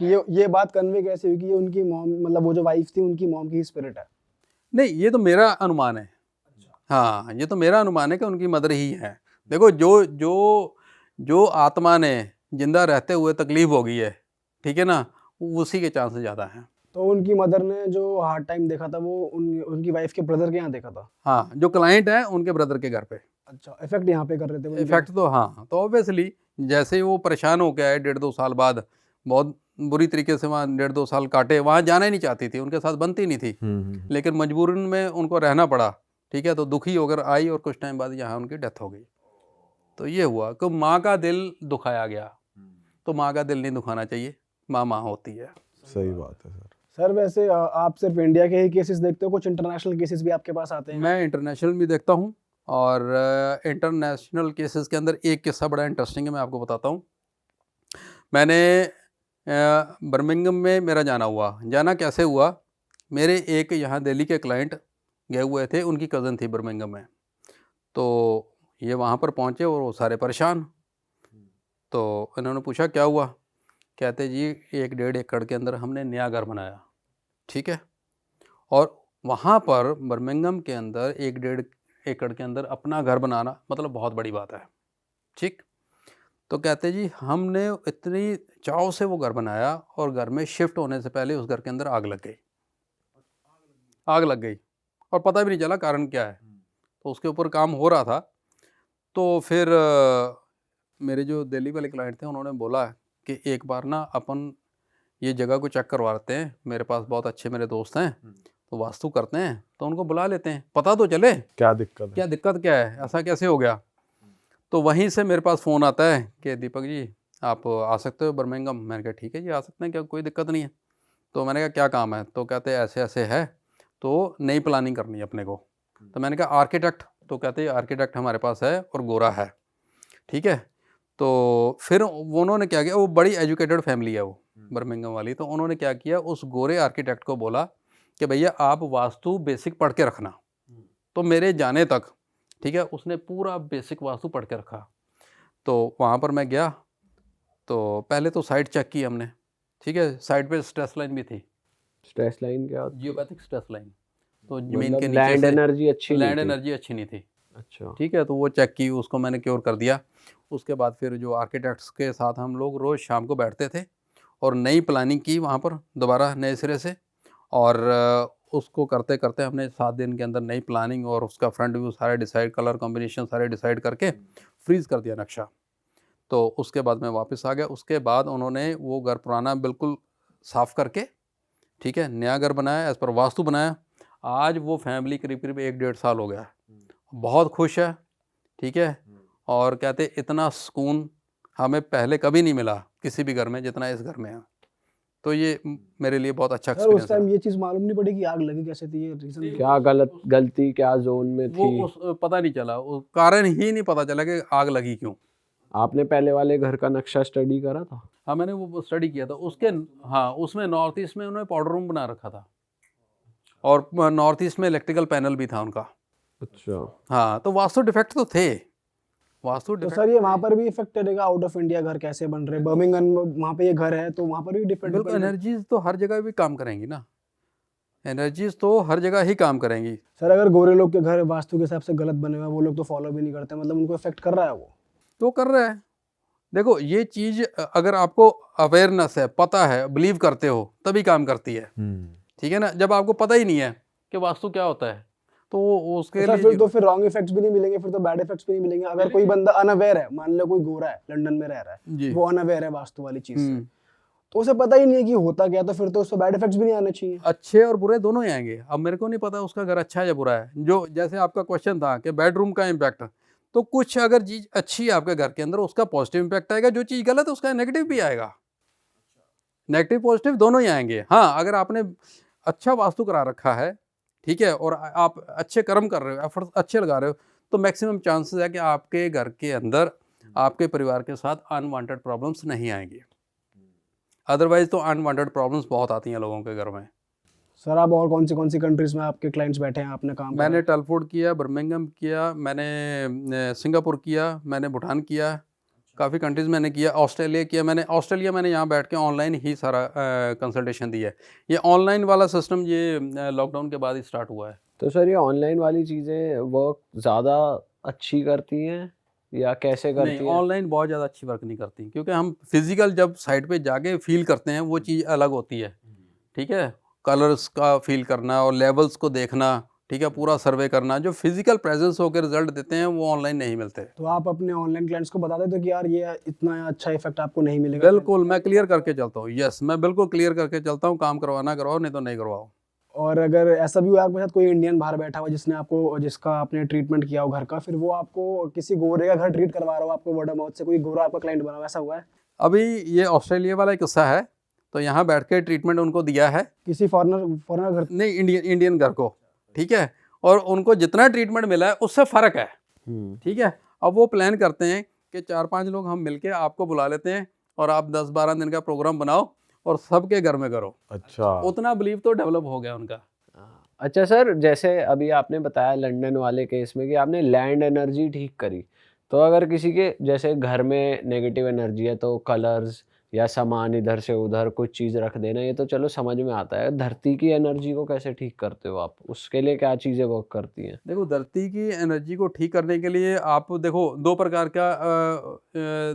कि ये बात कन्वे कैसी हुई कि ये उनकी मॉम, मतलब वो जो वाइफ थी उनकी मॉम की स्पिरिट है? नहीं, ये तो मेरा अनुमान है। हाँ, ये तो मेरा अनुमान है कि उनकी मदर ही है। देखो जो आत्मा ने जिंदा रहते हुए तकलीफ हो गई है, ठीक है ना, उसी के चांसेस ज़्यादा हैं। तो उनकी मदर ने जो हार्ड टाइम देखा था वो उनकी वाइफ के ब्रदर के यहाँ देखा था? हाँ, जो क्लाइंट है उनके ब्रदर के घर पे। अच्छा, इफेक्ट यहाँ पे कर रहे थे वो? इफेक्ट तो हाँ, तो ऑब्वियसली जैसे ही वो परेशान हो गया है 1.5-2 साल बाद, बहुत बुरी तरीके से वहाँ 1.5-2 साल काटे, वहाँ जाना ही नहीं चाहती थी, उनके साथ बनती नहीं थी, लेकिन मजबूरन में उनको रहना पड़ा, ठीक है। तो दुखी होकर आई और कुछ टाइम बाद यहाँ उनकी डेथ हो गई। तो ये हुआ कि माँ का दिल दुखाया गया, तो माँ का दिल नहीं दुखाना चाहिए, माँ माँ होती है। सही बात है सर। सर वैसे आप सिर्फ इंडिया के ही केसेस देखते हो, कुछ इंटरनेशनल केसेस भी आपके पास आते हैं? मैं इंटरनेशनल भी देखता हूँ और इंटरनेशनल केसेस के अंदर एक किस्सा बड़ा इंटरेस्टिंग है, मैं आपको बताता हूँ। मैंने बर्मिंघम में मेरा जाना कैसे हुआ, मेरे एक यहाँ दिल्ली के क्लाइंट गए हुए थे, उनकी कज़न थी बर्मिंघम में। तो ये वहाँ पर पहुँचे और वो सारे परेशान। तो इन्होंने पूछा क्या हुआ? कहते जी 1-1.5 एकड़ के अंदर हमने नया घर बनाया, ठीक है। और वहाँ पर बर्मिंघम के अंदर 1-1.5 एकड़ के अंदर अपना घर बनाना मतलब बहुत बड़ी बात है, ठीक। तो कहते जी हमने इतनी चाव से वो घर बनाया और घर में शिफ्ट होने से पहले उस घर के अंदर आग लग गई और पता भी नहीं चला कारण क्या है। तो उसके ऊपर काम हो रहा था। तो फिर मेरे जो दिल्ली वाले क्लाइंट थे उन्होंने बोला कि एक बार ना अपन ये जगह को चेक करवाते हैं, मेरे पास बहुत अच्छे मेरे दोस्त हैं, तो वास्तु करते हैं, तो उनको बुला लेते हैं, पता तो चले क्या दिक्कत क्या है, ऐसा कैसे हो गया। तो वहीं से मेरे पास फ़ोन आता है कि दीपक जी आप आ सकते हो बर्मिंघम। मैंने कहा ठीक है जी आ सकते हैं, क्या कोई दिक्कत नहीं है। तो मैंने कहा क्या काम है? तो कहते ऐसे ऐसे है, तो नई प्लानिंग करनी है अपने को। तो मैंने कहा आर्किटेक्ट? तो कहते आर्किटेक्ट हमारे पास है और गोरा है, ठीक है। तो फिर उन्होंने क्या किया, वो बड़ी एजुकेटेड फैमिली है वो बर्मिंघम वाली, तो उन्होंने क्या किया, उस गोरे आर्किटेक्ट को बोला कि भैया आप वास्तु बेसिक पढ़ के रखना। तो मेरे जाने तक, ठीक है, उसने पूरा बेसिक वास्तु पढ़ के रखा। तो वहाँ पर मैं गया, तो पहले तो साइट चेक की हमने, ठीक है। साइट पे स्ट्रेस लाइन भी थी, स्ट्रेस लाइन क्या होता है? जियोपैथिक स्ट्रेस लाइन, तो ज़मीन के मतलब नीचे लैंड से एनर्जी अच्छी लैंड नहीं थी? एनर्जी अच्छी नहीं थी, अच्छा, ठीक है। तो वो चेक की, उसको मैंने क्योर कर दिया। उसके बाद फिर जो आर्किटेक्ट्स के साथ हम लोग रोज़ शाम को बैठते थे और नई प्लानिंग की वहाँ पर दोबारा नए सिरे से, और उसको करते करते हमने 7 दिन के अंदर नई प्लानिंग और उसका फ्रंट व्यू सारे डिसाइड, कलर कॉम्बिनेशन सारे डिसाइड करके फ्रीज़ कर दिया नक्शा। तो उसके बाद मैं वापस आ गया। उसके बाद उन्होंने वो घर पुराना बिल्कुल साफ़ करके, ठीक है, नया घर बनाया, एज़ पर वास्तु बनाया। आज वो फैमिली करीब-करीब 1 डेढ़ साल हो गया, बहुत खुश है, ठीक है। और कहते इतना सुकून हमें पहले कभी नहीं मिला किसी भी घर में जितना इस घर में है। तो ये मेरे लिए बहुत अच्छा सर उस एक्सपीरियंस टाइम है। ये चीज़ मालूम नहीं पड़ी कि आग लगी कैसे थी, ये रीज़न क्या गलती क्या जोन में वो थी? उस पता नहीं चला, वो कारण ही नहीं पता चला कि आग लगी क्यों। आपने पहले वाले घर का नक्शा स्टडी करा था? हाँ, मैंने वो स्टडी किया था। उसके हाँ, उसमें नॉर्थ ईस्ट में उन्होंने पाउडर रूम बना रखा था और नॉर्थ ईस्ट में इलेक्ट्रिकल पैनल भी था उनका। अच्छा। हाँ, तो वास्तु डिफेक्ट तो थे। वास्तु तो डिफेक्ट सर ये वहाँ पर भी इफेक्ट करेगा, आउट ऑफ इंडिया घर कैसे बन रहे हैं, बर्मिंगम में वहाँ पे ये घर है तो वहाँ पर भी डिफरेंट बिल्कुल, एनर्जीज तो हर जगह भी काम करेंगी ना। एनर्जीज तो हर जगह ही काम करेंगी। सर अगर गोरे लोग के घर वास्तु के हिसाब से गलत बने हुए हैं, वो लोग तो फॉलो भी नहीं करते, मतलब उनको इफेक्ट कर रहा है वो। तो कर रहा है। देखो ये चीज़ अगर आपको अवेयरनेस है, पता है, बिलीव करते हो, तभी काम करती है। ठीक है ना। जब आपको पता ही नहीं है कि वास्तु क्या होता है तो उसके सर लिए फिर रॉन्ग इफेक्ट्स भी नहीं मिलेंगे, फिर तो बैड इफेक्ट्स भी नहीं मिलेंगे। अगर कोई बंदा अनअवेयर है, मान लो कोई गोरा है लंदन में रह रहा है, जी वो अनअवेयर है वास्तु वाली चीज से, हम्म, तो उसे पता ही नहीं है कि होता क्या है, तो फिर तो उसको बैड इफेक्ट्स भी नहीं आने चाहिए। अच्छे और बुरे दोनों ही आएंगे। अब मेरे को नहीं पता उसका घर अच्छा है या बुरा है। जो जैसे आपका क्वेश्चन था कि बेडरूम का इम्पैक्ट, तो कुछ अगर चीज़ अच्छी है आपके घर के अंदर उसका पॉजिटिव इम्पैक्ट आएगा, जो चीज़ गलत है उसका नेगेटिव भी आएगा। नेगेटिव पॉजिटिव दोनों ही आएंगे। हाँ, अगर आपने अच्छा वास्तु करा रखा है, ठीक है, और आप अच्छे कर्म कर रहे हो, एफर्ट्स अच्छे लगा रहे हो, तो मैक्सिमम चांसेस है कि आपके घर के अंदर आपके परिवार के साथ अनवांटेड प्रॉब्लम्स नहीं आएंगी। अदरवाइज तो अनवांटेड प्रॉब्लम्स बहुत आती हैं लोगों के घर में। सर आप और कौन सी कंट्रीज में आपके क्लाइंट्स बैठे हैं, आपने काम मैंने करा? टलफोर्ड किया, बर्मिंघम किया, मैंने सिंगापुर किया, मैंने भूटान किया, काफ़ी कंट्रीज़ मैंने किया, ऑस्ट्रेलिया किया। ऑस्ट्रेलिया मैंने यहाँ बैठ के ऑनलाइन ही सारा कंसल्टेशन दिया है। ये ऑनलाइन वाला सिस्टम ये लॉकडाउन के बाद ही स्टार्ट हुआ है। तो सर ये ऑनलाइन वाली चीज़ें वर्क ज़्यादा अच्छी करती हैं या कैसे नहीं, करती हैं? ऑनलाइन बहुत ज़्यादा अच्छी वर्क नहीं करती, क्योंकि हम फिज़िकल जब साइट पे जाके फ़ील करते हैं वो चीज़ अलग होती है, ठीक है? कलर्स का फ़ील करना और लेवल्स को देखना, ठीक है? पूरा सर्वे करना, जो फिज़िकल प्रेजेंस होकर रिज़ल्ट देते हैं वो ऑनलाइन नहीं मिलते। तो आप अपने ऑनलाइन क्लाइंट्स को बता देते हो कि यार ये इतना अच्छा इफेक्ट आपको नहीं मिलेगा? बिल्कुल, मैं क्लियर करके चलता हूँ। यस, मैं बिल्कुल क्लियर करके चलता हूँ, काम करवाना करवाओ, नहीं तो नहीं करवाओ। और अगर ऐसा भी हुआ आपके साथ कोई इंडियन बाहर बैठा हुआ जिसका आपने ट्रीटमेंट किया हो घर का, फिर वो आपको किसी गोरे का घर ट्रीट करवा रहा हो, आपको वर्ड ऑफ माउथ से कोई गोरा आपका क्लाइंट बना हुआ, ऐसा हुआ है? अभी ये ऑस्ट्रेलिया वाला एक किस्सा है, तो यहाँ बैठ के ट्रीटमेंट उनको दिया है, किसी फॉरेनर घर? नहीं इंडियन घर को, ठीक है? और उनको जितना ट्रीटमेंट मिला है उससे फ़र्क है, ठीक है? अब वो प्लान करते हैं कि 4-5 लोग हम मिलके आपको बुला लेते हैं और आप 10-12 दिन का प्रोग्राम बनाओ और सबके घर में करो। अच्छा। उतना बिलीव तो डेवलप हो गया उनका। अच्छा सर, जैसे अभी आपने बताया लंदन वाले केस में कि आपने लैंड एनर्जी ठीक करी, तो अगर किसी के जैसे घर में नेगेटिव एनर्जी है तो कलर्स या सामान इधर से उधर कुछ चीज़ रख देना, ये तो चलो समझ में आता है। धरती की एनर्जी को कैसे ठीक करते हो आप? उसके लिए क्या चीज़ें वर्क करती हैं? देखो, धरती की एनर्जी को ठीक करने के लिए आप देखो 2 प्रकार का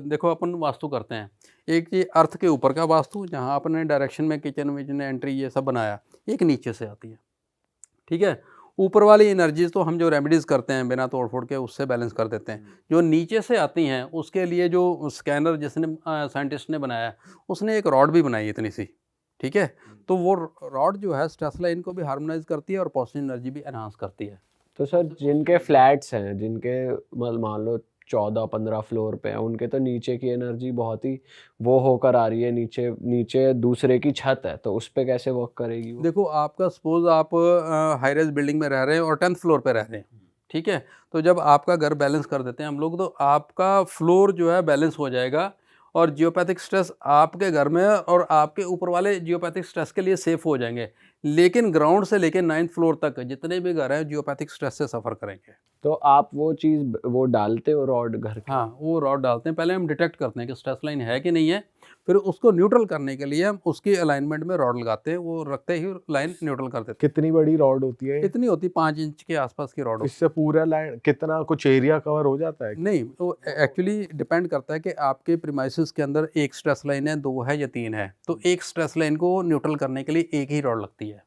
देखो अपन वास्तु करते हैं। एक ये अर्थ के ऊपर का वास्तु, जहाँ आपने डायरेक्शन में किचन विचन एंट्री ये सब बनाया, एक नीचे से आती है, ठीक है? ऊपर वाली एनर्जीज तो हम जो रेमेडीज़ करते हैं बिना तोड़ फोड़ के उससे बैलेंस कर देते हैं। जो नीचे से आती हैं उसके लिए जो स्कैनर जिसने साइंटिस्ट ने बनाया, उसने एक रॉड भी बनाई इतनी सी, ठीक है? तो वो रॉड जो है स्ट्रेस लाइन को भी हार्मोनाइज करती है और पॉजिटिव एनर्जी भी एनहांस करती है। तो सर जिनके फ्लैट्स हैं, जिनके मान लो 14-15 फ्लोर पे हैं, उनके तो नीचे की एनर्जी बहुत ही वो होकर आ रही है, नीचे नीचे दूसरे की छत है, तो उस पे कैसे वर्क करेगी वो? देखो, आपका सपोज आप हाई राइज बिल्डिंग में रह रहे हैं और 10th फ्लोर पे रह रहे हैं, ठीक है? तो जब आपका घर बैलेंस कर देते हैं हम लोग, तो आपका फ्लोर जो है बैलेंस हो जाएगा और जियोपैथिक स्ट्रेस आपके घर में और आपके ऊपर वाले जियोपैथिक स्ट्रेस के लिए सेफ हो जाएंगे। लेकिन ग्राउंड से लेकर 9th फ्लोर तक जितने भी घर हैं जियोपैथिक स्ट्रेस से सफ़र करेंगे। तो आप वो चीज़ वो डालते हो रॉड घर के? हाँ, वो रॉड डालते हैं। पहले हम डिटेक्ट करते हैं कि स्ट्रेस लाइन है कि नहीं है, फिर उसको न्यूट्रल करने के लिए हम उसकी अलाइनमेंट में रॉड लगाते हैं, वो रखते ही लाइन न्यूट्रल कर देते कितनी बड़ी रॉड होती है? हैं। इतनी होती 5 इंच के आसपास की रॉड होती इससे पूरा लैंड कितना कुछ एरिया कवर हो जाता है? है। नहीं, वो एक्चुअली डिपेंड करता है कि आपके प्रीमाइसेस के अंदर 1 स्ट्रेस लाइन है, 2 है या 3 है। तो एक स्ट्रेस लाइन को न्यूट्रल करने के लिए एक ही रॉड लगती है।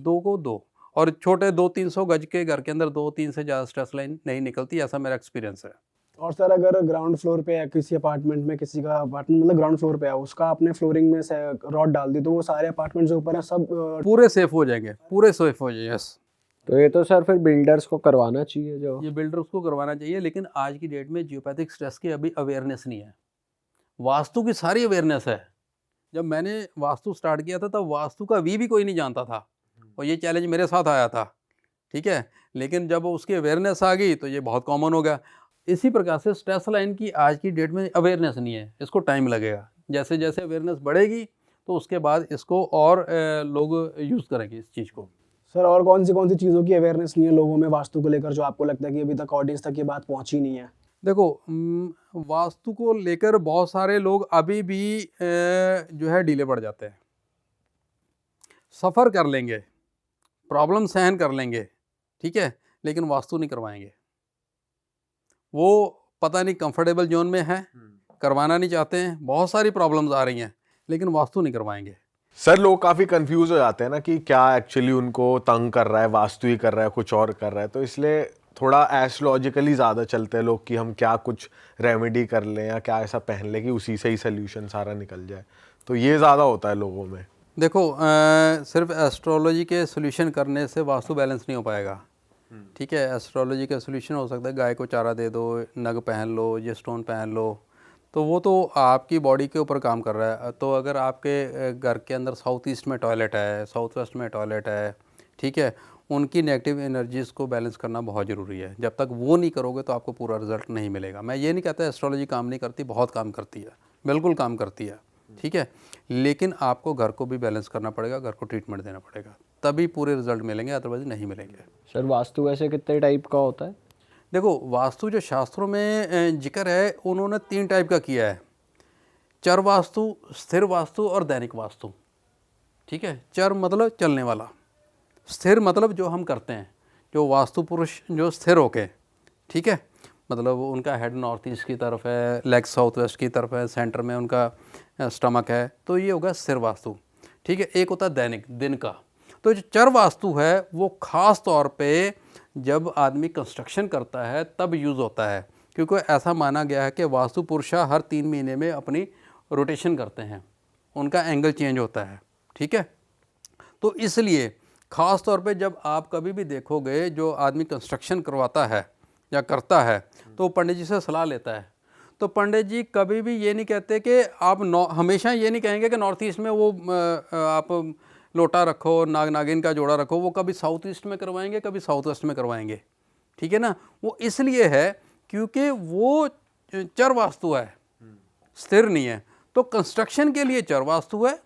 2 को 2 और छोटे 200-300 गज के घर के अंदर 2-3 से ज़्यादा स्ट्रेस लाइन नहीं निकलती, ऐसा मेरा एक्सपीरियंस है। और सर अगर ग्राउंड फ्लोर पे है किसी अपार्टमेंट में, किसी का अपार्टमेंट मतलब ग्राउंड फ्लोर पे है, उसका आपने फ्लोरिंग में से रॉड डाल दी, तो वो सारे अपार्टमेंट जो ऊपर है सब पूरे सेफ हो जाएंगे, पूरे सेफ हो जाएंगे। यस, तो ये तो सर फिर बिल्डर्स को करवाना चाहिए जो ये बिल्डर्स को करवाना चाहिए, लेकिन आज की डेट में जियोपैथिक स्ट्रेस की अभी अवेयरनेस नहीं है। वास्तु की सारी अवेयरनेस है। जब मैंने वास्तु स्टार्ट किया था तब वास्तु का भी कोई नहीं जानता था, और ये चैलेंज मेरे साथ आया था, ठीक है। लेकिन जब उसकी अवेयरनेस आ गई तो ये बहुत कॉमन हो गया। इसी प्रकार से स्ट्रेस लाइन की आज की डेट में अवेयरनेस नहीं है, इसको टाइम लगेगा। जैसे जैसे अवेयरनेस बढ़ेगी तो उसके बाद इसको और लोग यूज़ करेंगे इस चीज़ को। सर और कौन सी चीज़ों की अवेयरनेस नहीं है लोगों में वास्तु को लेकर, जो आपको लगता है कि अभी तक ऑडियंस तक ये बात पहुंची नहीं है? देखो, वास्तु को लेकर बहुत सारे लोग अभी भी जो है डीले पड़ जाते हैं। सफ़र कर लेंगे, प्रॉब्लम सहन कर लेंगे, ठीक है, लेकिन वास्तु नहीं करवाएंगे। वो पता नहीं कंफर्टेबल जोन में है, करवाना नहीं चाहते हैं, बहुत सारी प्रॉब्लम्स आ रही हैं, लेकिन वास्तु नहीं करवाएंगे। सर लोग काफी कंफ्यूज हो जाते हैं ना कि क्या एक्चुअली उनको तंग कर रहा है, वास्तु ही कर रहा है, कुछ और कर रहा है, तो इसलिए थोड़ा एस्ट्रोलॉजिकली ज़्यादा चलते हैं लोग कि हम क्या कुछ रेमेडी कर लें या क्या ऐसा पहन लें कि उसी से ही सोल्यूशन सारा निकल जाए, तो ये ज़्यादा होता है लोगों में। देखो, सिर्फ एस्ट्रोलॉजी के सोल्यूशन करने से वास्तु बैलेंस नहीं हो पाएगा, ठीक है। एस्ट्रोलॉजी का सोल्यूशन हो सकता है गाय को चारा दे दो, नग पहन लो, ये स्टोन पहन लो, तो वो तो आपकी बॉडी के ऊपर काम कर रहा है। तो अगर आपके घर के अंदर साउथ ईस्ट में टॉयलेट है, साउथ वेस्ट में टॉयलेट है, ठीक है, उनकी नेगेटिव एनर्जीज़ को बैलेंस करना बहुत ज़रूरी है। जब तक वो नहीं करोगे तो आपको पूरा रिजल्ट नहीं मिलेगा। मैं ये नहीं कहता एस्ट्रोलॉजी काम नहीं करती, बहुत काम करती है, बिल्कुल काम करती है, ठीक है, लेकिन आपको घर को भी बैलेंस करना पड़ेगा, घर को ट्रीटमेंट देना पड़ेगा, तभी पूरे रिजल्ट मिलेंगे, अदरवाइज नहीं मिलेंगे। सर वास्तु वैसे कितने टाइप का होता है? देखो, वास्तु जो शास्त्रों में जिक्र है उन्होंने 3 टाइप का किया है: चर वास्तु, स्थिर वास्तु और दैनिक वास्तु, ठीक है। चर मतलब चलने वाला, स्थिर मतलब जो हम करते हैं, जो वास्तु पुरुष जो स्थिर होके, ठीक है, मतलब उनका हेड नॉर्थ ईस्ट की तरफ है, लेग साउथ वेस्ट की तरफ है, सेंटर में उनका स्टमक है, तो ये होगा स्थिर वास्तु, ठीक है। एक होता है दैनिक, दिन का। तो जो चर वास्तु है वो ख़ास तौर पे जब आदमी कंस्ट्रक्शन करता है तब यूज़ होता है, क्योंकि ऐसा माना गया है कि वास्तु पुरुष हर 3 महीने में अपनी रोटेशन करते हैं, उनका एंगल चेंज होता है, ठीक है। तो इसलिए ख़ास तौर पे जब आप कभी भी देखोगे जो आदमी कंस्ट्रक्शन करवाता है या करता है तो पंडित जी से सलाह लेता है, तो पंडित जी कभी भी ये नहीं कहते कि आप हमेशा ये नहीं कहेंगे कि नॉर्थ ईस्ट में वो आप लोटा रखो, नाग नागिन का जोड़ा रखो, वो कभी साउथ ईस्ट में करवाएंगे, कभी साउथ वेस्ट में करवाएंगे, ठीक है ना। वो इसलिए है क्योंकि वो चर वास्तु है, स्थिर नहीं है। तो कंस्ट्रक्शन के लिए चर वास्तु है,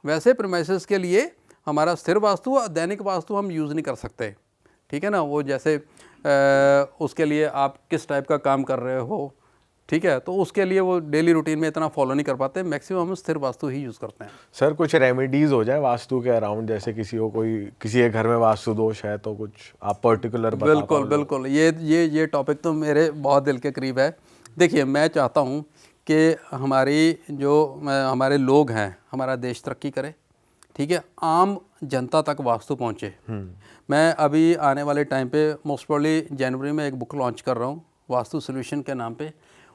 वैसे प्रीमाइसेस के लिए हमारा स्थिर वास्तु और दैनिक वास्तु हम यूज़ नहीं कर सकते, ठीक है ना। वो जैसे उसके लिए आप किस टाइप का काम कर रहे हो, ठीक है, तो उसके लिए वो डेली रूटीन में इतना फॉलो नहीं कर पाते, मैक्सिमम हम स्थिर वास्तु ही यूज़ करते हैं। सर कुछ रेमेडीज हो जाए वास्तु के अराउंड, जैसे किसी को कोई किसी के घर में वास्तु दोष है तो कुछ आप पर्टिकुलर बता पाओ? बिल्कुल बिल्कुल, ये टॉपिक तो मेरे बहुत दिल के करीब है। देखिए, मैं चाहता हूँ कि हमारे लोग हैं, हमारा देश तरक्की करे, ठीक है, आम जनता तक वास्तु पहुँचे। मैं अभी आने वाले टाइम पे मोस्ट प्रोबेबली जनवरी में एक बुक लॉन्च कर रहा हूँ वास्तु सोल्यूशन के नाम पे।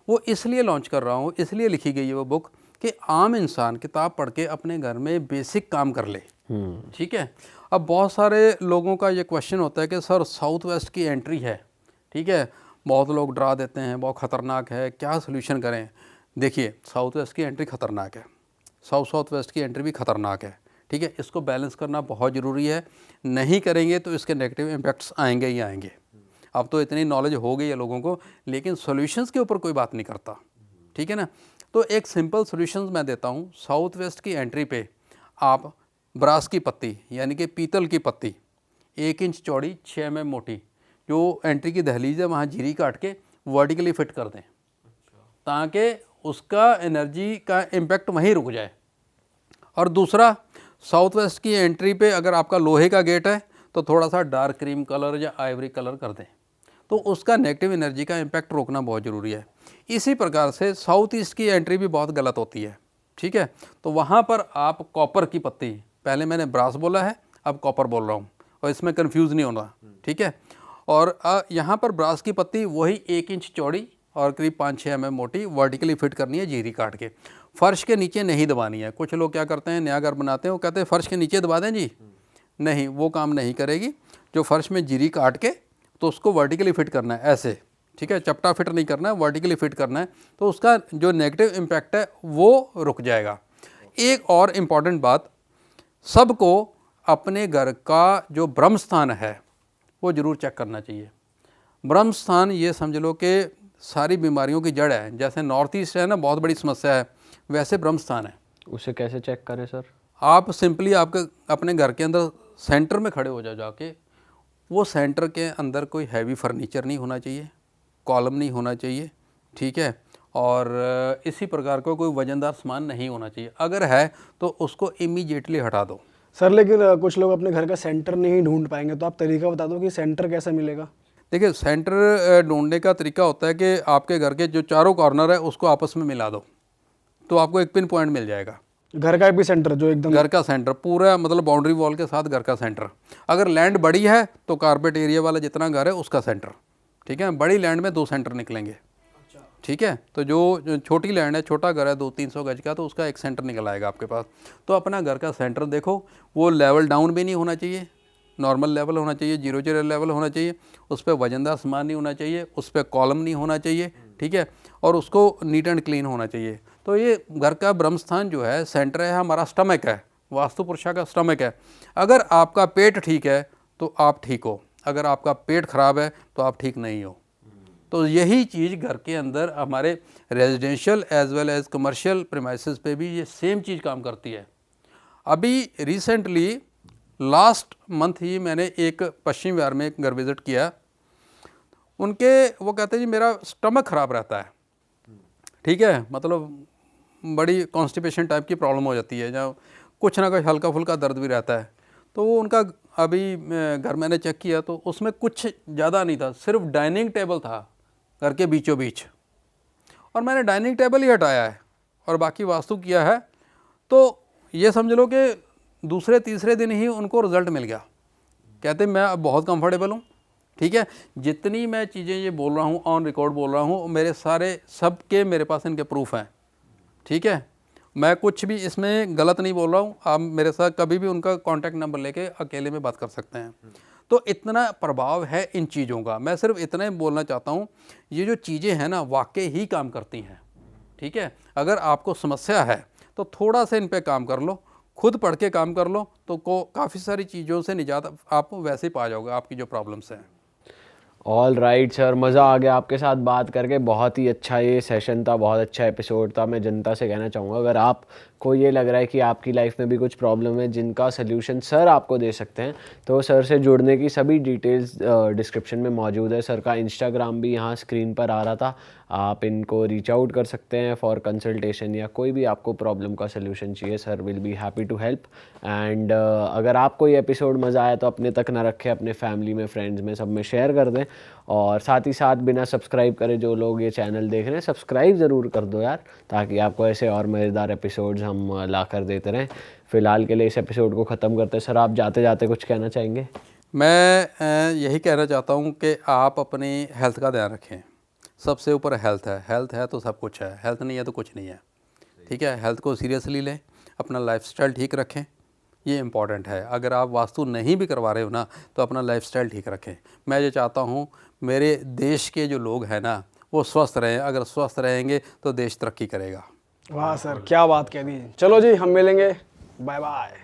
वो इसलिए लॉन्च कर रहा हूँ, इसलिए लिखी गई है वो बुक कि आम इंसान किताब पढ़ के अपने घर में बेसिक काम कर ले, ठीक है। अब बहुत सारे लोगों का ये क्वेश्चन होता है कि सर साउथ वेस्ट की एंट्री है, ठीक है, बहुत लोग डरा देते हैं, बहुत ख़तरनाक है, क्या सोल्यूशन करें। देखिए, साउथ वेस्ट की एंट्री ख़तरनाक है, साउथ वेस्ट की एंट्री भी ख़तरनाक है, ठीक है। इसको बैलेंस करना बहुत ज़रूरी है, नहीं करेंगे तो इसके नेगेटिव इम्पैक्ट्स आएंगे ही आएंगे। अब तो इतनी नॉलेज हो गई है लोगों को, लेकिन सॉल्यूशंस के ऊपर कोई बात नहीं करता, ठीक है ना। तो एक सिंपल सॉल्यूशंस मैं देता हूँ। साउथ वेस्ट की एंट्री पे आप ब्रास की पत्ती यानी कि पीतल की पत्ती 1 इंच चौड़ी 6 mm मोटी, जो एंट्री की दहलीज है वहाँ जीरी काट के वर्टिकली फिट कर दें, ताकि उसका एनर्जी का इम्पैक्ट वहीं रुक जाए। और दूसरा, साउथ वेस्ट की एंट्री पे अगर आपका लोहे का गेट है तो थोड़ा सा डार्क क्रीम कलर या आइवरी कलर कर दें, तो उसका नेगेटिव एनर्जी का इम्पैक्ट रोकना बहुत ज़रूरी है। इसी प्रकार से साउथ ईस्ट की एंट्री भी बहुत गलत होती है, ठीक है। तो वहाँ पर आप कॉपर की पत्ती, पहले मैंने ब्रास बोला है, अब कॉपर बोल रहा हूँ, और इसमें कंफ्यूज नहीं होना, ठीक है। और यहाँ पर ब्रास की पत्ती वही 1 इंच चौड़ी और करीब 5-6 mm मोटी वर्टिकली फिट करनी है जीरी काट के। फर्श के नीचे नहीं दबानी है। कुछ लोग क्या करते हैं, नया घर बनाते हैं, वो कहते हैं फर्श के नीचे दबा दें जी, नहीं, वो काम नहीं करेगी। जो फर्श में जीरी काट के तो उसको वर्टिकली फिट करना है ऐसे, ठीक है, चपटा फिट नहीं करना है, वर्टिकली फिट करना है, तो उसका जो नेगेटिव इम्पैक्ट है वो रुक जाएगा। एक और इम्पॉर्टेंट बात, सबको अपने घर का जो ब्रह्म स्थान है वो ज़रूर चेक करना चाहिए। ब्रह्म स्थान ये समझ लो कि सारी बीमारियों की जड़ है। जैसे नॉर्थ ईस्ट है ना, बहुत बड़ी समस्या है, वैसे ब्रह्म स्थान है। उसे कैसे चेक करें सर? आप सिंपली आपके अपने घर के अंदर सेंटर में खड़े हो जाओ जाके, वो सेंटर के अंदर कोई हैवी फर्नीचर नहीं होना चाहिए, कॉलम नहीं होना चाहिए, ठीक है, और इसी प्रकार का कोई वजनदार सामान नहीं होना चाहिए। अगर है तो उसको इमीडिएटली हटा दो। सर लेकिन कुछ लोग अपने घर का सेंटर नहीं ढूंढ पाएंगे, तो आप तरीका बता दो कि सेंटर कैसे मिलेगा? देखिए, सेंटर ढूंढने का तरीका होता है कि आपके घर के जो चारों कॉर्नर है उसको आपस में मिला दो, तो आपको एक पिन पॉइंट मिल जाएगा। घर का भी सेंटर जो एकदम घर का सेंटर पूरा, मतलब बाउंड्री वॉल के साथ घर का सेंटर। अगर लैंड बड़ी है तो कारपेट एरिया वाला जितना घर है उसका सेंटर, ठीक है। बड़ी लैंड में 2 सेंटर निकलेंगे, ठीक है। तो जो छोटी लैंड है, छोटा घर है 200-300 गज का, तो उसका एक सेंटर निकल आएगा आपके पास। तो अपना घर का सेंटर देखो, वो लेवल डाउन भी नहीं होना चाहिए, नॉर्मल लेवल होना चाहिए, 0 लेवल होना चाहिए, उस पर वजनदार सामान नहीं होना चाहिए, उस पर कॉलम नहीं होना चाहिए, ठीक है, और उसको नीट एंड क्लीन होना चाहिए। तो ये घर का ब्रह्म स्थान जो है, सेंटर है, हमारा स्टमक है, वास्तु पुरुषा का स्टमक है। अगर आपका पेट ठीक है तो आप ठीक हो, अगर आपका पेट खराब है तो आप ठीक नहीं हो। तो यही चीज़ घर के अंदर हमारे residential as well as commercial premises पे भी ये सेम चीज़ काम करती है। अभी रिसेंटली लास्ट मंथ ही मैंने एक पश्चिम बिहार में एक घर विज़िट किया। उनके वो कहते हैं जी मेरा स्टमक ख़राब रहता है, ठीक है, मतलब बड़ी कॉन्स्टिपेशन टाइप की प्रॉब्लम हो जाती है, जहाँ कुछ ना कुछ हल्का फुल्का दर्द भी रहता है। तो वो उनका अभी घर मैंने चेक किया तो उसमें कुछ ज़्यादा नहीं था, सिर्फ डाइनिंग टेबल था घर के बीचों बीच, और मैंने डाइनिंग टेबल ही हटाया है और बाकी वास्तु किया है। तो ये समझ लो कि दूसरे तीसरे दिन ही उनको रिज़ल्ट मिल गया। कहते मैं अब बहुत कंफर्टेबल हूँ, ठीक है। जितनी मैं चीज़ें ये बोल रहा हूँ ऑन रिकॉर्ड बोल रहा हूँ, मेरे सारे सबके मेरे पास इनके प्रूफ हैं, ठीक है। मैं कुछ भी इसमें गलत नहीं बोल रहा हूँ। आप मेरे साथ कभी भी उनका कॉन्टैक्ट नंबर लेके अकेले में बात कर सकते हैं। तो इतना प्रभाव है इन चीज़ों का। मैं सिर्फ इतना ही बोलना चाहता हूँ, ये जो चीज़ें हैं ना वाकई ही काम करती हैं, ठीक है। अगर आपको समस्या है तो थोड़ा सा इन पे काम कर लो, खुद पढ़ के काम कर लो, तो काफ़ी सारी चीज़ों से निजात आप वैसे ही पा जाओगे, आपकी जो प्रॉब्लम्स हैं। ऑल राइट सर, मज़ा आ गया आपके साथ बात करके। बहुत ही अच्छा ये सेशन था, बहुत अच्छा एपिसोड था। मैं जनता से कहना चाहूँगा, अगर आपको ये लग रहा है कि आपकी लाइफ में भी कुछ प्रॉब्लम है जिनका सल्यूशन सर आपको दे सकते हैं, तो सर से जुड़ने की सभी डिटेल्स डिस्क्रिप्शन में मौजूद है। सर का इंस्टाग्राम भी यहाँ स्क्रीन पर आ रहा था, आप इनको रीच आउट कर सकते हैं फॉर कंसल्टेशन या कोई भी आपको प्रॉब्लम का सल्यूशन चाहिए। Sir will be happy to help. And अगर आपको ये एपिसोड मज़ा आया तो अपने तक ना रखें, अपने फैमिली में, फ्रेंड्स में, सब में शेयर कर दें। और साथ ही साथ बिना सब्सक्राइब करे जो लोग ये चैनल देख रहे हैं, सब्सक्राइब ज़रूर कर दो यार, ताकि आपको ऐसे और मज़ेदार एपिसोड्स हम ला कर देते रहें। फ़िलहाल के लिए इस एपिसोड को ख़त्म करते हैं। सर आप जाते जाते कुछ कहना चाहेंगे? मैं यही कहना चाहता हूँ कि आप अपनी हेल्थ का ध्यान रखें। सबसे ऊपर हेल्थ है, हेल्थ है तो सब कुछ है, हेल्थ नहीं है तो कुछ नहीं है, ठीक है। हेल्थ को सीरियसली लें, अपना लाइफस्टाइल ठीक रखें, ये इम्पॉर्टेंट है। अगर आप वास्तु नहीं भी करवा रहे हो ना, तो अपना लाइफस्टाइल ठीक रखें। मैं ये चाहता हूँ मेरे देश के जो लोग हैं ना वो स्वस्थ रहें। अगर स्वस्थ रहेंगे तो देश तरक्की करेगा। वाह सर, क्या बात कह दी। चलो जी, हम मिलेंगे, बाय बाय।